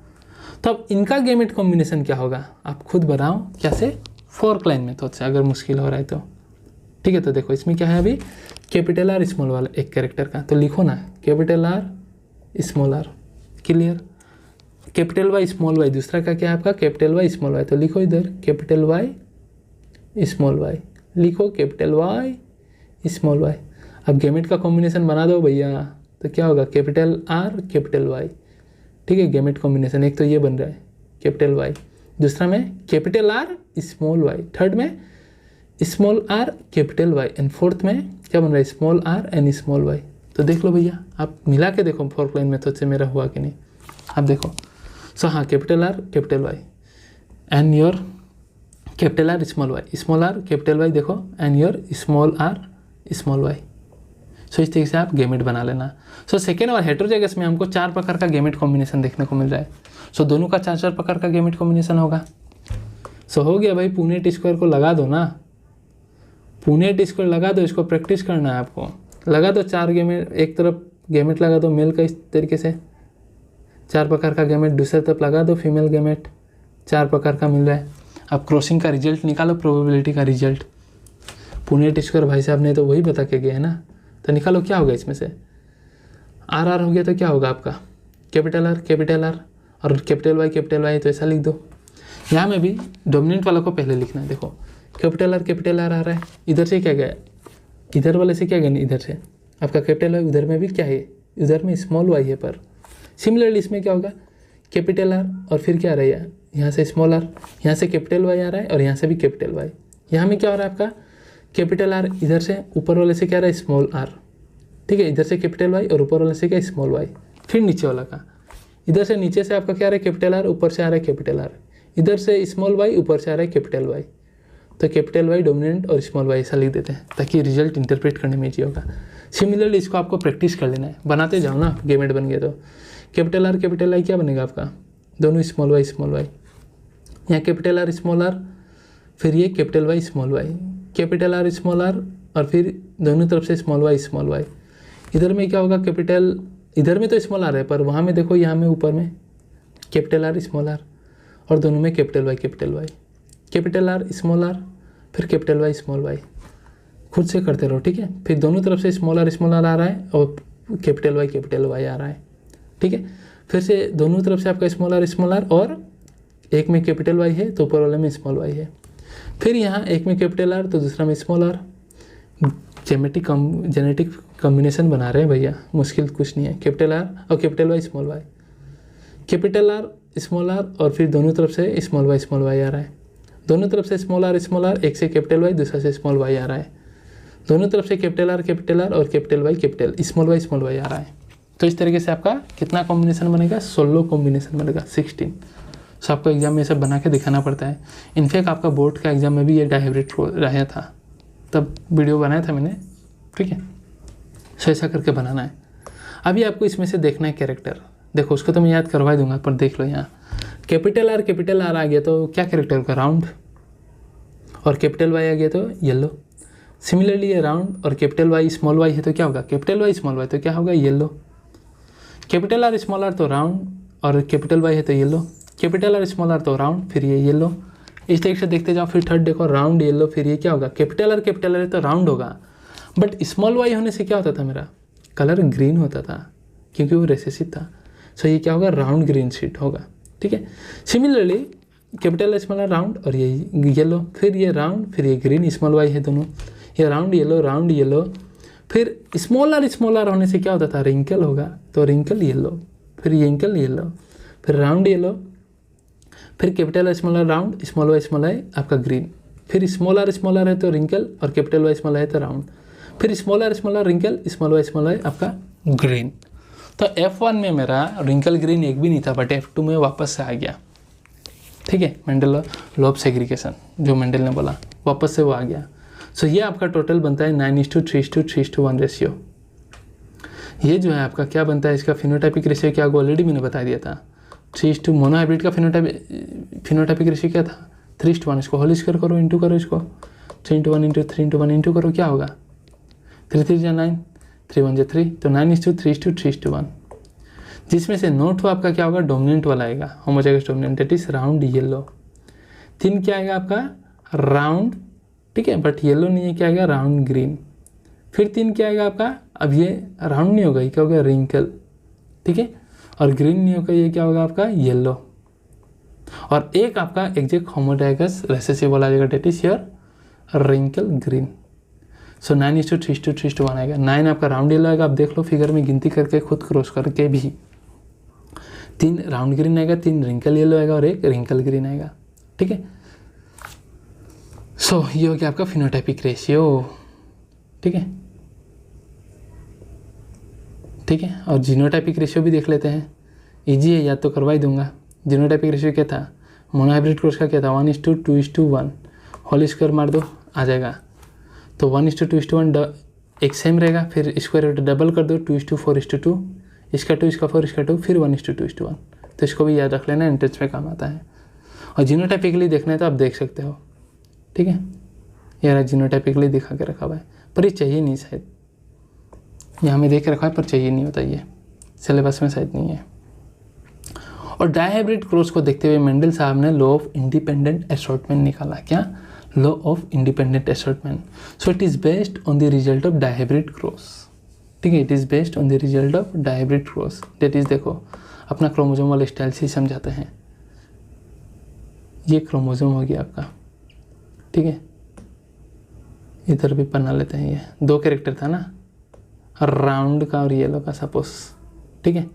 तो अब इनका गैमेट कॉम्बिनेशन क्या होगा आप खुद बनाओ, कैसे, फोर्क लाइन मेथड से, अगर मुश्किल हो रहा है तो, ठीक है। तो देखो इसमें क्या है, अभी कैपिटल आर स्मॉल वाला एक कैरेक्टर का, तो लिखो ना capital R small R, clear. Capital Y small Y दूसरा का क्या है आपका कैपिटल वाई स्मॉल वाई, तो लिखो इधर कैपिटल वाई स्मॉल वाई, लिखो कैपिटल वाई स्मॉल वाई। अब गैमेट का कॉम्बिनेशन बना दो भैया, तो क्या होगा कैपिटल आर कैपिटल वाई, ठीक है, गैमेट कॉम्बिनेशन एक तो ये बन रहा है कैपिटल वाई, दूसरा में capital R small Y, third में small R capital Y, and fourth में क्या बन रहा है small R and small Y. तो देख लो भैया, आप मिला के देखो फोर्क लाइन मेथड से मेरा हुआ कि नहीं, आप देखो। सो हाँ capital R capital Y and your capital R small R capital Y देखो, and your small R small Y. So इस तरीके से आप गैमेट बना लेना। सो सेकेंड और हेटेरोजाइगस में हमको 4 प्रकार का गैमेट कॉम्बिनेशन देखने को मिल रहा है। सो दोनों का 4-4 प्रकार का गैमेट कॉम्बिनेशन होगा। सो हो गया भाई, पुनेट स्क्वायर को लगा दो ना, पुनेट स्क्वायर लगा दो, इसको प्रैक्टिस करना है आपको, लगा दो 4 गैमेट, एक तरफ गैमेट लगा दो मेल का इस तरीके से 4 प्रकार का गैमेट, दूसरी तरफ लगा दो फीमेल गैमेट 4 प्रकार का मिल रहा है। अब क्रॉसिंग का रिजल्ट निकालो, प्रोबेबिलिटी का रिजल्ट। पुनेट स्क्वायर भाई साहब ने तो वही बता के गए है ना, तो निकालो क्या होगा इसमें से, आर आर हो गया तो क्या होगा आपका कैपिटल आर और कैपिटल वाई, तो ऐसा लिख दो। यहाँ में भी डोमिनेंट वाला को पहले लिखना है, देखो कैपिटल आर आ रहा है, इधर से क्या गया, इधर वाले से क्या गया, इधर से आपका कैपिटल वाई, उधर में भी क्या है, उधर में स्मॉल वाई है, पर सिमिलरली इसमें क्या होगा कैपिटल आर और फिर क्या आ रहा है यहाँ से स्मॉल आर, यहाँ से कैपिटल वाई आ रहा है और यहाँ से भी कैपिटल वाई। यहाँ में क्या हो रहा है आपका कैपिटल आर, इधर से ऊपर वाले से क्या आ रहा है स्मॉल आर, ठीक है, इधर से कैपिटल वाई और ऊपर वाले से क्या स्मॉल वाई, फिर नीचे वाला का, इधर से नीचे से आपका क्या आ रहा है कैपिटल आर, ऊपर से आ रहा है कैपिटल आर, इधर से स्मॉल वाई, ऊपर से आ रहा है कैपिटल वाई। तो कैपिटल वाई डोमिनेंट और स्मॉल वाई ऐसा लिख देते हैं ताकि रिजल्ट इंटरप्रेट करने में ईजी होगा। सिमिलरली इसको आपको प्रैक्टिस कर लेना है, बनाते जाओ ना, गैमेट बन गया तो कैपिटल आर कैपिटल आई क्या बनेगा आपका, दोनों स्मॉल वाई, यहाँ कैपिटल आर स्मॉल आर, फिर ये capital Y small Y, capital R small R और फिर दोनों तरफ से स्मॉल वाई। इधर में क्या होगा कैपिटल, इधर में तो स्मॉल आर है पर वहाँ में देखो, यहाँ में ऊपर में कैपिटल आर स्मॉल आर और दोनों में capital Y, capital R small R फिर कैपिटल वाई, खुद से करते रहो, ठीक है। फिर दोनों तरफ से स्मॉल आर आ रहा है और कैपिटल वाई आ रहा है, ठीक है। फिर से दोनों तरफ से आपका स्मॉल आर और एक में कैपिटल वाई है तो ऊपर वाले में स्मॉल वाई है, फिर यहाँ एक में कैपिटल आर तो दूसरा में स्मॉल आर। जेनेटिक कॉम्बिनेशन बना रहे हैं भैया, मुश्किल कुछ नहीं है। कैपिटल आर और capital Y small Y, capital R small R और फिर दोनों तरफ से स्मॉल वाई आ रहा है, दोनों तरफ से स्मॉल आर, एक से कैपिटल वाई दूसरा से स्मॉल वाई आ रहा है, दोनों तरफ से कैपिटल आर और कैपिटल वाई स्मॉल वाई आ रहा है। तो इस तरीके से आपका कितना कॉम्बिनेशन बनेगा, 16 कॉम्बिनेशन बनेगा, 16। सो आपको एग्जाम में ये सब बना के दिखाना पड़ता है। इनफैक्ट आपका बोर्ड का एग्जाम में भी ये डायहाइब्रिड रहा था, तब वीडियो बनाया था मैंने, ठीक है। सो ऐसा करके बनाना है। अभी आपको इसमें से देखना है कैरेक्टर, देखो उसको तो मैं याद करवा दूंगा पर देख लो, यहाँ कैपिटल आर आ गया तो क्या कैरेक्टर होगा, राउंड, और कैपिटल वाई आ गया तो येलो। सिमिलरली ये राउंड और कैपिटल वाई स्मॉल वाई है तो क्या होगा, कैपिटल वाई स्मॉल वाई तो क्या होगा, yellow. Capital R small R तो राउंड और कैपिटल वाई है तो yellow, capital R small R तो राउंड फिर ये येलो। इस तरीके से देखते जाओ। फिर थर्ड देखो, राउंड येलो, फिर ये क्या होगा, कैपिटल आर तो राउंड होगा, बट स्मॉल वाई होने से क्या होता था, मेरा कलर ग्रीन होता था क्योंकि वो रेसेसिव था। सो ये क्या होगा, राउंड ग्रीन शीट होगा, ठीक है। Similarly capital small R round और ये येलो, फिर ये राउंड फिर ये ग्रीन, स्मॉल वाई है दोनों, ये राउंड येलो, फिर स्मॉल आर होने से क्या होता था, रिंकल होगा तो रिंकल येलो, फिर ये रिंकल येलो, फिर राउंड येलो, फिर capital small R round, small Y small I आपका ग्रीन, फिर स्मॉल आर है तो रिंकल और कैपिटल वाई स्मॉल आई है तो राउंड, फिर small R wrinkle, small Y आपका ग्रीन। तो F1 में मेरा रिंकल ग्रीन एक भी नहीं था, बट F2 में वापस से आ गया। ठीक है, मेंडल लॉ ऑफ सेग्रीगेशन जो मेंडल ने बोला, वापस से वो आ गया। सो ये आपका टोटल बनता है 9:3:3:1 रेशियो। ये जो है आपका क्या बनता है, इसका फिनोटाइपिक रेशियो क्या ऑलरेडी मैंने बता दिया था। 3:, मोनोहाइब्रिड का फिनोटाइपिक रेशियो क्या था 3:1। इसको होल स्क्वायर करो, इंटू करो, इसको 3:1 × 3:1 इंटू करो, क्या होगा 3 3 जा 9, 3 1 जा 3, तो 9:3:3:1। जिसमें से नोट आपका क्या होगा, डोमिनेंट वाला आएगा, homozygous dominant, that is round yellow. 3 क्या आएगा आपका राउंड, ठीक है, बट येलो नहीं है, क्या आएगा राउंड ग्रीन। फिर 3 क्या आएगा आपका, अब ये राउंड नहीं होगा, ये क्या होगा रिंकल, ठीक है, और ग्रीन नहीं होगा, ये क्या होगा आपका येलो। और एक आपका एग्जैक्ट होमोजाइगस रिसेसिव वाला आएगा, that is your wrinkle green. So 9:3:3:1 आएगा। 9 आपका राउंड येलो आएगा, आप देख लो फिगर में गिनती करके खुद क्रॉस करके भी 3 राउंड ग्रीन आएगा, 3 रिंकल येलो आएगा और 1 रिंकल ग्रीन आएगा। ठीक है, सो ये हो गया आपका फिनोटाइपिक रेशियो। ठीक है, ठीक है, और जीनोटाइपिक रेशियो भी देख लेते हैं, इजी है, याद तो करवा ही दूंगा। जीनोटाइपिक रेशियो क्या था, मोनोहाइब्रिड क्रॉस का क्या था 1:2:1, होल स्क्वायर मार दो आ जाएगा, तो 1:2:1 एक सेम रहेगा, फिर स्क्वायर रूट डबल कर दो 2:4:2, इसका 2 इसका 4 इसका 2, फिर 1:2:1। तो इसको भी याद रख लेना, एंट्रेंस में काम आता है। और जीनोटाइपिकली देखना है तो आप देख सकते हो। ठीक है, यार जीनोटाइपिकली दिखा के रखा हुआ है, पर ये चाहिए नहीं शायद, यहाँ में देख के रखा है पर चाहिए नहीं होता, ये सिलेबस में शायद नहीं है। और डायहाइब्रिड क्रॉस को देखते हुए मेंडल साहब ने लॉ ऑफ इंडिपेंडेंट असॉर्टमेंट निकाला। क्या, law of independent assortment. So it is based on the result of dihybrid cross. ठीक है, it is based on the result of dihybrid cross, that is, देखो अपना क्रोमोजोम वाले style से समझाते हैं। ये क्रोमोजोम हो गया आपका, ठीक है, इधर भी बना लेते हैं। ये 2 कैरेक्टर था ना, राउंड का और येलो का सपोज। ठीक है,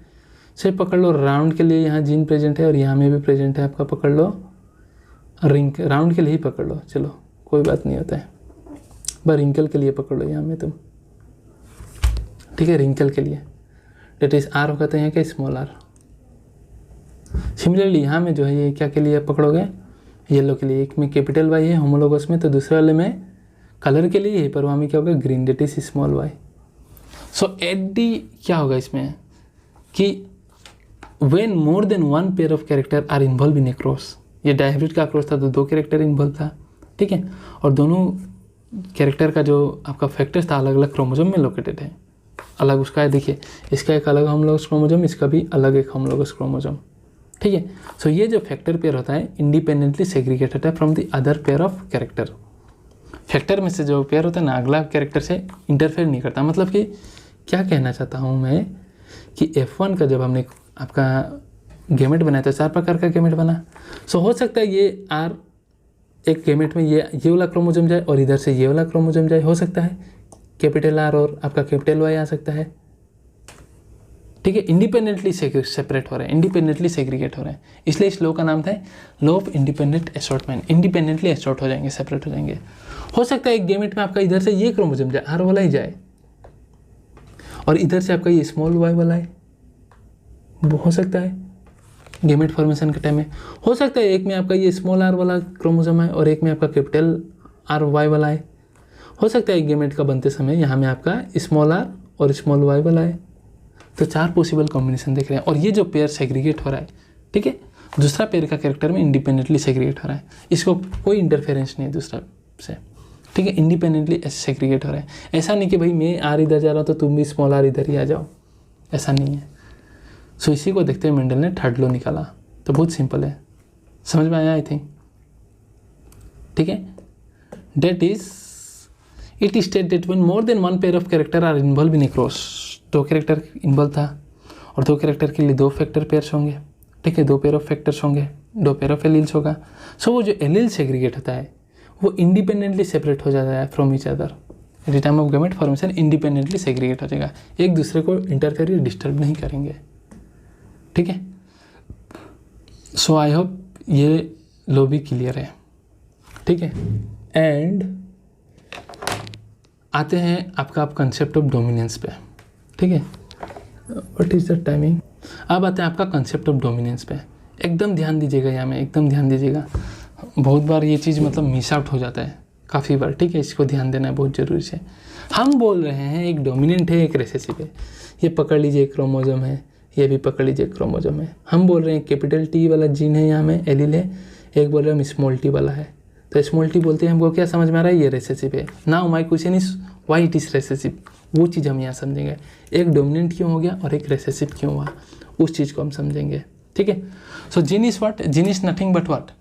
से पकड़ लो, राउंड के लिए यहाँ जीन प्रेजेंट है और यहाँ में भी प्रेजेंट है आपका, पकड़ लो रिंक, राउंड के लिए ही पकड़ लो, चलो कोई बात नहीं होता है, बस रिंकल के लिए पकड़ लो यहाँ में तुम। ठीक है, रिंकल के लिए डेट इज आर होगा, तो यहाँ क्या स्मॉल आर। सिमिलरली यहाँ में जो है ये क्या के लिए पकड़ोगे, येलो के लिए, एक में कैपिटल वाई है होमोलोगस में, तो दूसरे वाले में कलर के लिए, पर वहाँ में क्या होगा green, that is small Y. So at the क्या होगा इसमें कि when more than 1 pair of character are involve in a cross. ये डायहाइब्रिड का क्रॉस था तो 2 कैरेक्टर इन्वॉल्व था। ठीक है, और दोनों कैरेक्टर का जो आपका फैक्टर्स था अलग अलग क्रोमोजोम में लोकेटेड है, अलग उसका है। देखिए इसका एक अलग होमोलोगस क्रोमोजोम, इसका भी अलग एक होमोलोगस क्रोमोजोम। ठीक है, सो ये जो फैक्टर पेयर होता है इंडिपेंडेंटली सेग्रीगेट होता है from the other pair of character. Factor में से जो पेयर होता है ना, अगला कैरेक्टर से इंटरफेयर नहीं करता। मतलब कि क्या कहना चाहता हूँ मैं कि F1 का जब हमने आपका गेमेट बनाया तो 4 प्रकार का गेमेट बना। सो हो सकता है ये R एक गेमेट में ये वाला क्रोमोजोम जाए और इधर से ये वाला क्रोमोजोम जाए, हो सकता है कैपिटल R और आपका कैपिटल Y आ सकता है। ठीक है, इंडिपेंडेंटली सेपरेट हो रहे हैं, इंडिपेंडेंटली सेग्रीगेट हो रहे हैं, इसलिए इस लॉ का नाम था law of independent assortment. Independently assort हो जाएंगे, सेपरेट हो जाएंगे। हो सकता है एक गेमेट में आपका इधर से ये क्रोमोजोम जाए, R वाला ही जाए, और इधर से आपका ये स्मॉल y वाला है, वो हो सकता है गेमेट फॉर्मेशन के टाइम में। हो सकता है एक में आपका ये स्मॉल r वाला क्रोमोजोम है और एक में आपका कैपिटल RY वाला है। हो सकता है एक गेमेट का बनते समय यहाँ में आपका स्मॉल r और स्मॉल y वाला है। तो 4 पॉसिबल कॉम्बिनेशन देख रहे हैं, और ये जो पेयर सेग्रीगेट हो रहा है, ठीक है, दूसरा पेयर का कैरेक्टर में इंडिपेंडेंटली सेग्रीगेट हो रहा है, इसको कोई इंटरफेरेंस नहीं है दूसरा से। ठीक है, इंडिपेंडेंटली सेग्रीगेट हो रहा है। ऐसा नहीं कि भाई मैं R इधर जा रहा हूँ तो तुम भी स्मॉल r इधर ही आ जाओ, ऐसा नहीं है। सो इसी को देखते हुए मेंडल ने थर्ड लॉ निकाला। तो बहुत सिंपल है, समझ में आया आई थिंक। ठीक है, that is it state that when more than 1 pair of character are involve in a cross. 2 character involve था और 2 कैरेक्टर के लिए 2 फैक्टर पेयर्स होंगे। ठीक है, 2 पेयर ऑफ फैक्टर्स होंगे, 2 पेयर ऑफ एलील्स होगा। सो वो जो एलील सेग्रीगेट होता है वो इंडिपेंडेंटली सेपरेट हो जाता है from each other. Eight the time of gamete formation independently segregate हो जाएगा, एक दूसरे को इंटरफेयर डिस्टर्ब नहीं करेंगे। ठीक है, सो आई होप ये लो भी क्लियर है, ठीक है। एंड आते हैं आपका आप कंसेप्ट ऑफ डोमिनेंस पे, ठीक है। What is the timing. अब आते हैं आपका कंसेप्ट ऑफ डोमिनेंस पे। एकदम ध्यान दीजिएगा, यहाँ में एकदम ध्यान दीजिएगा। बहुत बार ये चीज़ मतलब मिस आउट हो जाता है काफ़ी बार, ठीक है। इसको ध्यान देना है बहुत ज़रूरी है। हम बोल रहे हैं एक डोमिनेंट है, एक रिसेसिव है। ये पकड़ लीजिए क्रोमोजोम है, ये भी पकड़ लीजिए क्रोमोजोम है। हम बोल रहे हैं कैपिटल टी वाला जीन है, यहाँ में एलील है। एक बोल रहे हैं हम स्मॉल टी वाला है, तो स्मॉल टी बोलते हैं। हमको क्या समझ में आ रहा है, ये रिसेसिव है। Now my question is why it is recessive, वो चीज़ हम यहाँ समझेंगे। एक डोमिनेंट क्यों हो गया और एक रिसेसिव क्यों हुआ, उस चीज़ को हम समझेंगे, ठीक है। So gene is what, gene is nothing but what,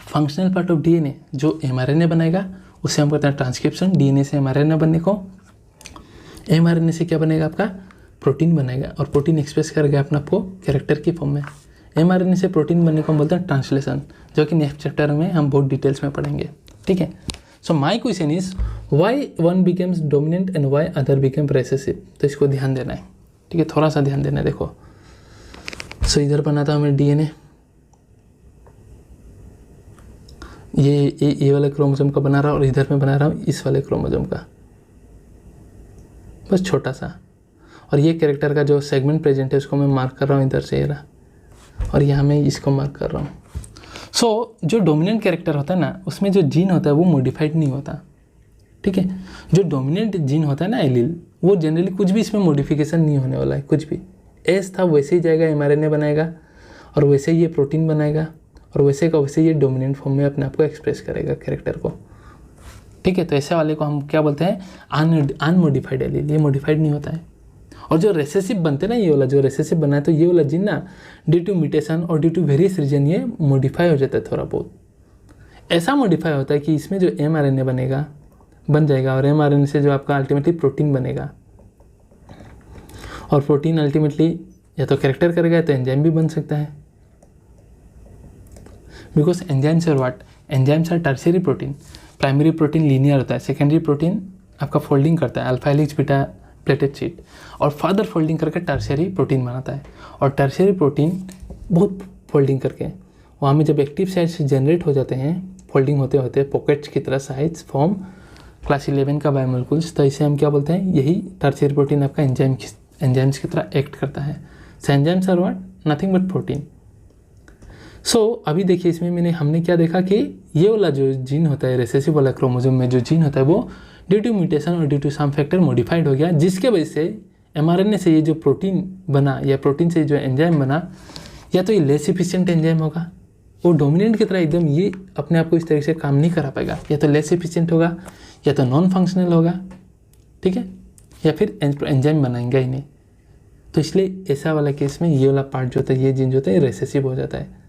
functional part of DNA. जो एमआरएनए बनाएगा उससे हम कहते हैं ट्रांसक्रिप्शन। डीएनए से एमआरएनए बनने को, एमआरएनए से क्या बनेगा आपका प्रोटीन बनेगा, और प्रोटीन एक्सप्रेस करेगा अपना आपको कैरेक्टर की फॉर्म में। एमआरएनए से प्रोटीन बनने को हम बोलते हैं ट्रांसलेशन, जो कि नेक्स्ट चैप्टर में हम बहुत डिटेल्स में पढ़ेंगे, ठीक है। So my question is why one becomes dominant and why other become recessive. तो इसको ध्यान देना है, ठीक है, थोड़ा सा ध्यान देना है। देखो सो इधर बनाता हूँ मैं डीएनए, ये वाले क्रोमोसोम का बना रहा हूँ, और इधर मैं बना रहा हूँ इस वाले क्रोमोसोम का, बस छोटा सा। और ये कैरेक्टर का जो सेगमेंट प्रेजेंट है उसको मैं मार्क कर रहा हूँ इधर से, ये रहा, और यहाँ मैं इसको मार्क कर रहा हूँ। सो जो डोमिनेंट कैरेक्टर होता है ना, उसमें जो जीन होता है वो मॉडिफाइड नहीं होता, ठीक है। जो डोमिनेंट जीन होता है ना एलील, वो जनरली कुछ भी इसमें मॉडिफिकेशन नहीं होने वाला है, कुछ भी एस था वैसे ही जाएगा, एमआरएनए बनाएगा, और वैसे ही ये प्रोटीन बनाएगा, और वैसे का वैसे ये डोमिनेंट फॉर्म में अपने आप को एक्सप्रेस करेगा कैरेक्टर को, ठीक है। तो ऐसे वाले को हम क्या बोलते हैं, अनमोडिफाइड एलील, ये मॉडिफाइड नहीं होता है। और जो रेसेसिव बनते हैं ना, ये वाला जो रेसेसिव बना है, तो ये वाला जीन ना ड्यू टू म्यूटेशन और ड्यू टू वेरियस रीजन ये मॉडिफाई हो जाता है थोड़ा बहुत। ऐसा मॉडिफाई होता है कि इसमें जो एमआरएनए बनेगा बन जाएगा, और एमआरएनए से जो आपका अल्टीमेटली प्रोटीन बनेगा, और प्रोटीन अल्टीमेटली या तो कैरेक्टर करेगा या तो एंजाइम भी बन सकता है। Because enzymes are what, enzymes are tertiary protein. Primary protein linear होता है, सेकेंडरी प्रोटीन आपका फोल्डिंग करता है, alpha helix beta pleated sheet, और फर्दर फोल्डिंग करके टर्शियरी प्रोटीन बनाता है। और टर्शियरी प्रोटीन बहुत फोल्डिंग करके वहाँ में जब एक्टिव साइट्स जनरेट हो जाते हैं, फोल्डिंग होते होते पॉकेट्स की तरह साइट्स फॉर्म, क्लास 11 का बायोमोलिक्यूल्स, तो इसे हम क्या बोलते हैं, यही टर्शियरी प्रोटीन आपका एंजाइम्स की तरह एक्ट करता है। So enzymes are what, nothing but protein. So अभी देखिए इसमें हमने क्या देखा कि ये वाला जो जीन होता है, रेसेसिव वाला क्रोमोसोम में जो जीन होता है, वो ड्यू टू म्यूटेशन और due to some factor modified हो गया, जिसके वजह से एमआरएनए से ये जो प्रोटीन बना या प्रोटीन से जो एंजाइम बना, या तो ये लेस इफिशिएंट एंजाइम होगा, वो डोमिनेंट की तरह एकदम ये अपने आप को इस तरीके से काम नहीं करा पाएगा, या तो लेस इफिशिएंट होगा, या तो नॉन फंक्शनल होगा, ठीक है, या फिर एंजाइम बनाएंगे ही नहीं। तो इसलिए ऐसा वाला केस में ये वाला पार्ट जो होता है, ये जीन जो होता है, रेसेसिव हो जाता है।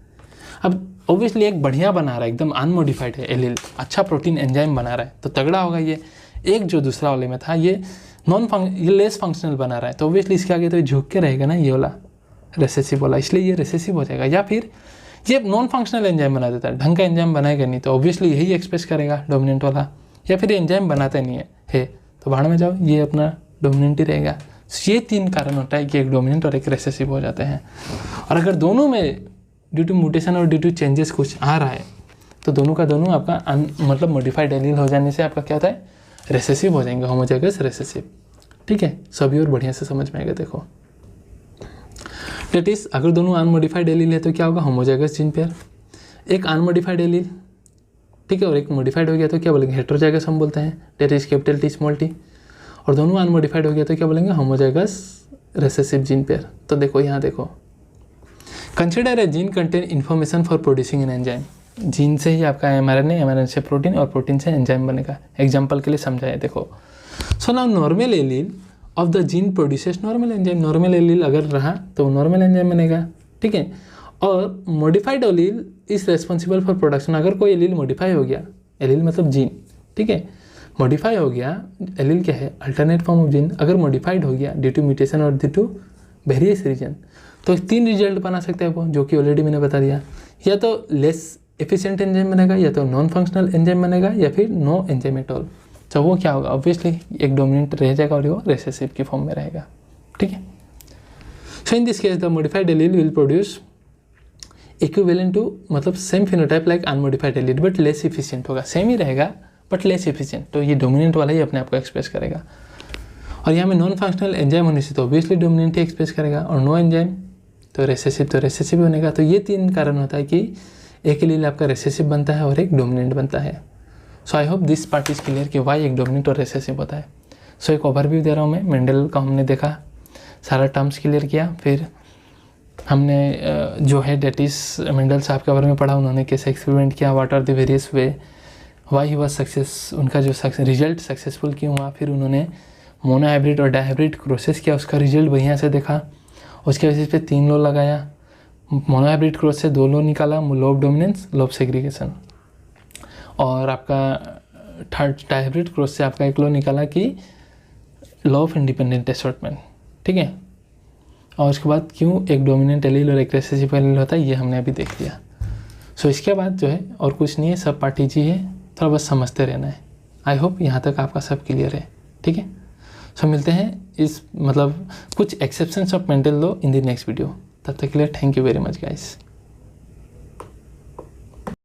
अब ऑब्वियसली एक बढ़िया बना रहा है, एकदम अनमोडिफाइड है एलील, अच्छा प्रोटीन एंजाइम बना रहा है, तो तगड़ा होगा ये। एक जो दूसरा वाले में था, ये ये लेस फंक्शनल बना रहा है, तो ऑब्वियसली इसके आगे तो झुक के रहेगा ना ये वाला रेसेसिव वाला, इसलिए ये रेसेसिव हो जाएगा। या फिर ये नॉन फंक्शनल एंजाइम बना देता है, ढंग का एंजाइम बनाएगा नहीं, तो ऑब्वियसली यही एक्सप्रेस करेगा डोमिनेंट वाला। या फिर एंजाइम बनाता नहीं है तो भाड़ में जाओ, ये अपना डोमिनेंट ही रहेगा। ये 3 कारण होता है कि एक डोमिनेंट और एक रेसेसिव हो जाते हैं। और अगर दोनों में ड्यू टू म्यूटेशन और ड्यू टू चेंजेस कुछ आ रहा है, तो दोनों का दोनों आपका मतलब मॉडिफाइड एलील हो जाने से आपका क्या होता है, रेसेसिव हो जाएंगे, होमोजाइगस रेसेसिव, ठीक है। सभी और बढ़िया से समझ में आएगा। देखो डेट इज, अगर दोनों अनमोडिफाइड एलील है तो क्या होगा, होमोजाइगस जीन पेयर। एक अनमोडिफाइड एलील, ठीक है, और एक मॉडिफाइड हो गया तो क्या बोलेंगे, हेटेरोजाइगस हम बोलते हैं, that is capital T small T. और दोनों अनमोडिफाइड हो गया तो क्या बोलेंगे, होमोजाइगस रेसेसिव जीन पेयर। तो देखो यहाँ देखो, consider a gene contain information for producing an enzyme. Gene से ही आपका एमआरएनए से प्रोटीन, और प्रोटीन से एंजाइम बनेगा। एग्जांपल के लिए समझाए, देखो। So now normal allele of the gene produces normal enzyme. Normal allele अगर रहा तो नॉर्मल एंजाइम बनेगा, ठीक है। और modified allele is responsible for production. अगर कोई एलील मॉडिफाई हो गया, एलील मतलब जीन, ठीक है, मॉडिफाई हो गया, एलील क्या है, अल्टरनेट फॉर्म ऑफ जीन। अगर मॉडिफाइड हो गया ड्यू टू म्यूटेशन और ड्यू टू वेरियस रीजन, तो 3 रिजल्ट बना सकते हैं वो, जो कि ऑलरेडी मैंने बता दिया। या तो लेस एफिशिएंट एंजाइम बनेगा, या तो नॉन फंक्शनल एंजाइम बनेगा, या फिर नो एंजाइम एट ऑल। तो वो क्या होगा, ऑब्वियसली एक डोमिनेंट रह जाएगा और वो रेसेसिव की फॉर्म में रहेगा, ठीक है। So in this case the modified allele will produce equivalent to मतलब same phenotype like unmodified allele but less efficient होगा, सेम ही रहेगा बट लेस इफिशिएंट, तो ये डोमिनेंट वाला ही अपने आप को एक्सप्रेस करेगा। और यहाँ में नॉन फंक्शनल एंजाइम होने से तो ऑब्वियसली डोमिनेंट ही एक्सप्रेस करेगा, और नो एंजाइम तो रेसेसिव होने का। तो ये 3 कारण होता है कि एक एलील आपका रेसेसिव बनता है और एक डोमिनेंट बनता है। So I hope this part is clear कि वाई एक डोमिनेंट और रेसेसिव होता है। सो एक ओवरव्यू दे रहा हूँ मैं, मेंडल का हमने देखा, सारा टर्म्स क्लियर किया, फिर हमने जो है डेट इज मेंडल साहब के बारे में पढ़ा, उन्होंने कैसे एक्सपेरिमेंट किया, what are the various way, why he was success, उनका जो रिजल्ट सक्सेसफुल क्यों हुआ, फिर उन्होंने मोनोहाइब्रिड और डायहाइब्रिड क्रॉसेस किया, उसका रिजल्ट बढ़िया से देखा, उसके बेसिस पे 3 लॉ लगाया, मोनोहाइब्रिड क्रॉस से 2 लॉ निकाला, law of dominance, law of segregation, और आपका थर्ड डायहाइब्रिड क्रॉस से आपका एक लॉ निकाला कि लॉ ऑफ इंडिपेंडेंट असॉर्टमेंट, ठीक है। और उसके बाद क्यों एक डोमिनेंट एलील और एक रेसेसिव एलील होता है, ये हमने अभी देख लिया। सो इसके बाद जो है और कुछ नहीं है, सब पार्ट इजी है, थोड़ा बस समझते रहना है। आई होप यहाँ तक आपका सब क्लियर है, ठीक है। सो मिलते हैं इस मतलब कुछ exceptions of Mendel law in the next video, तब तक के लिए thank you very much guys.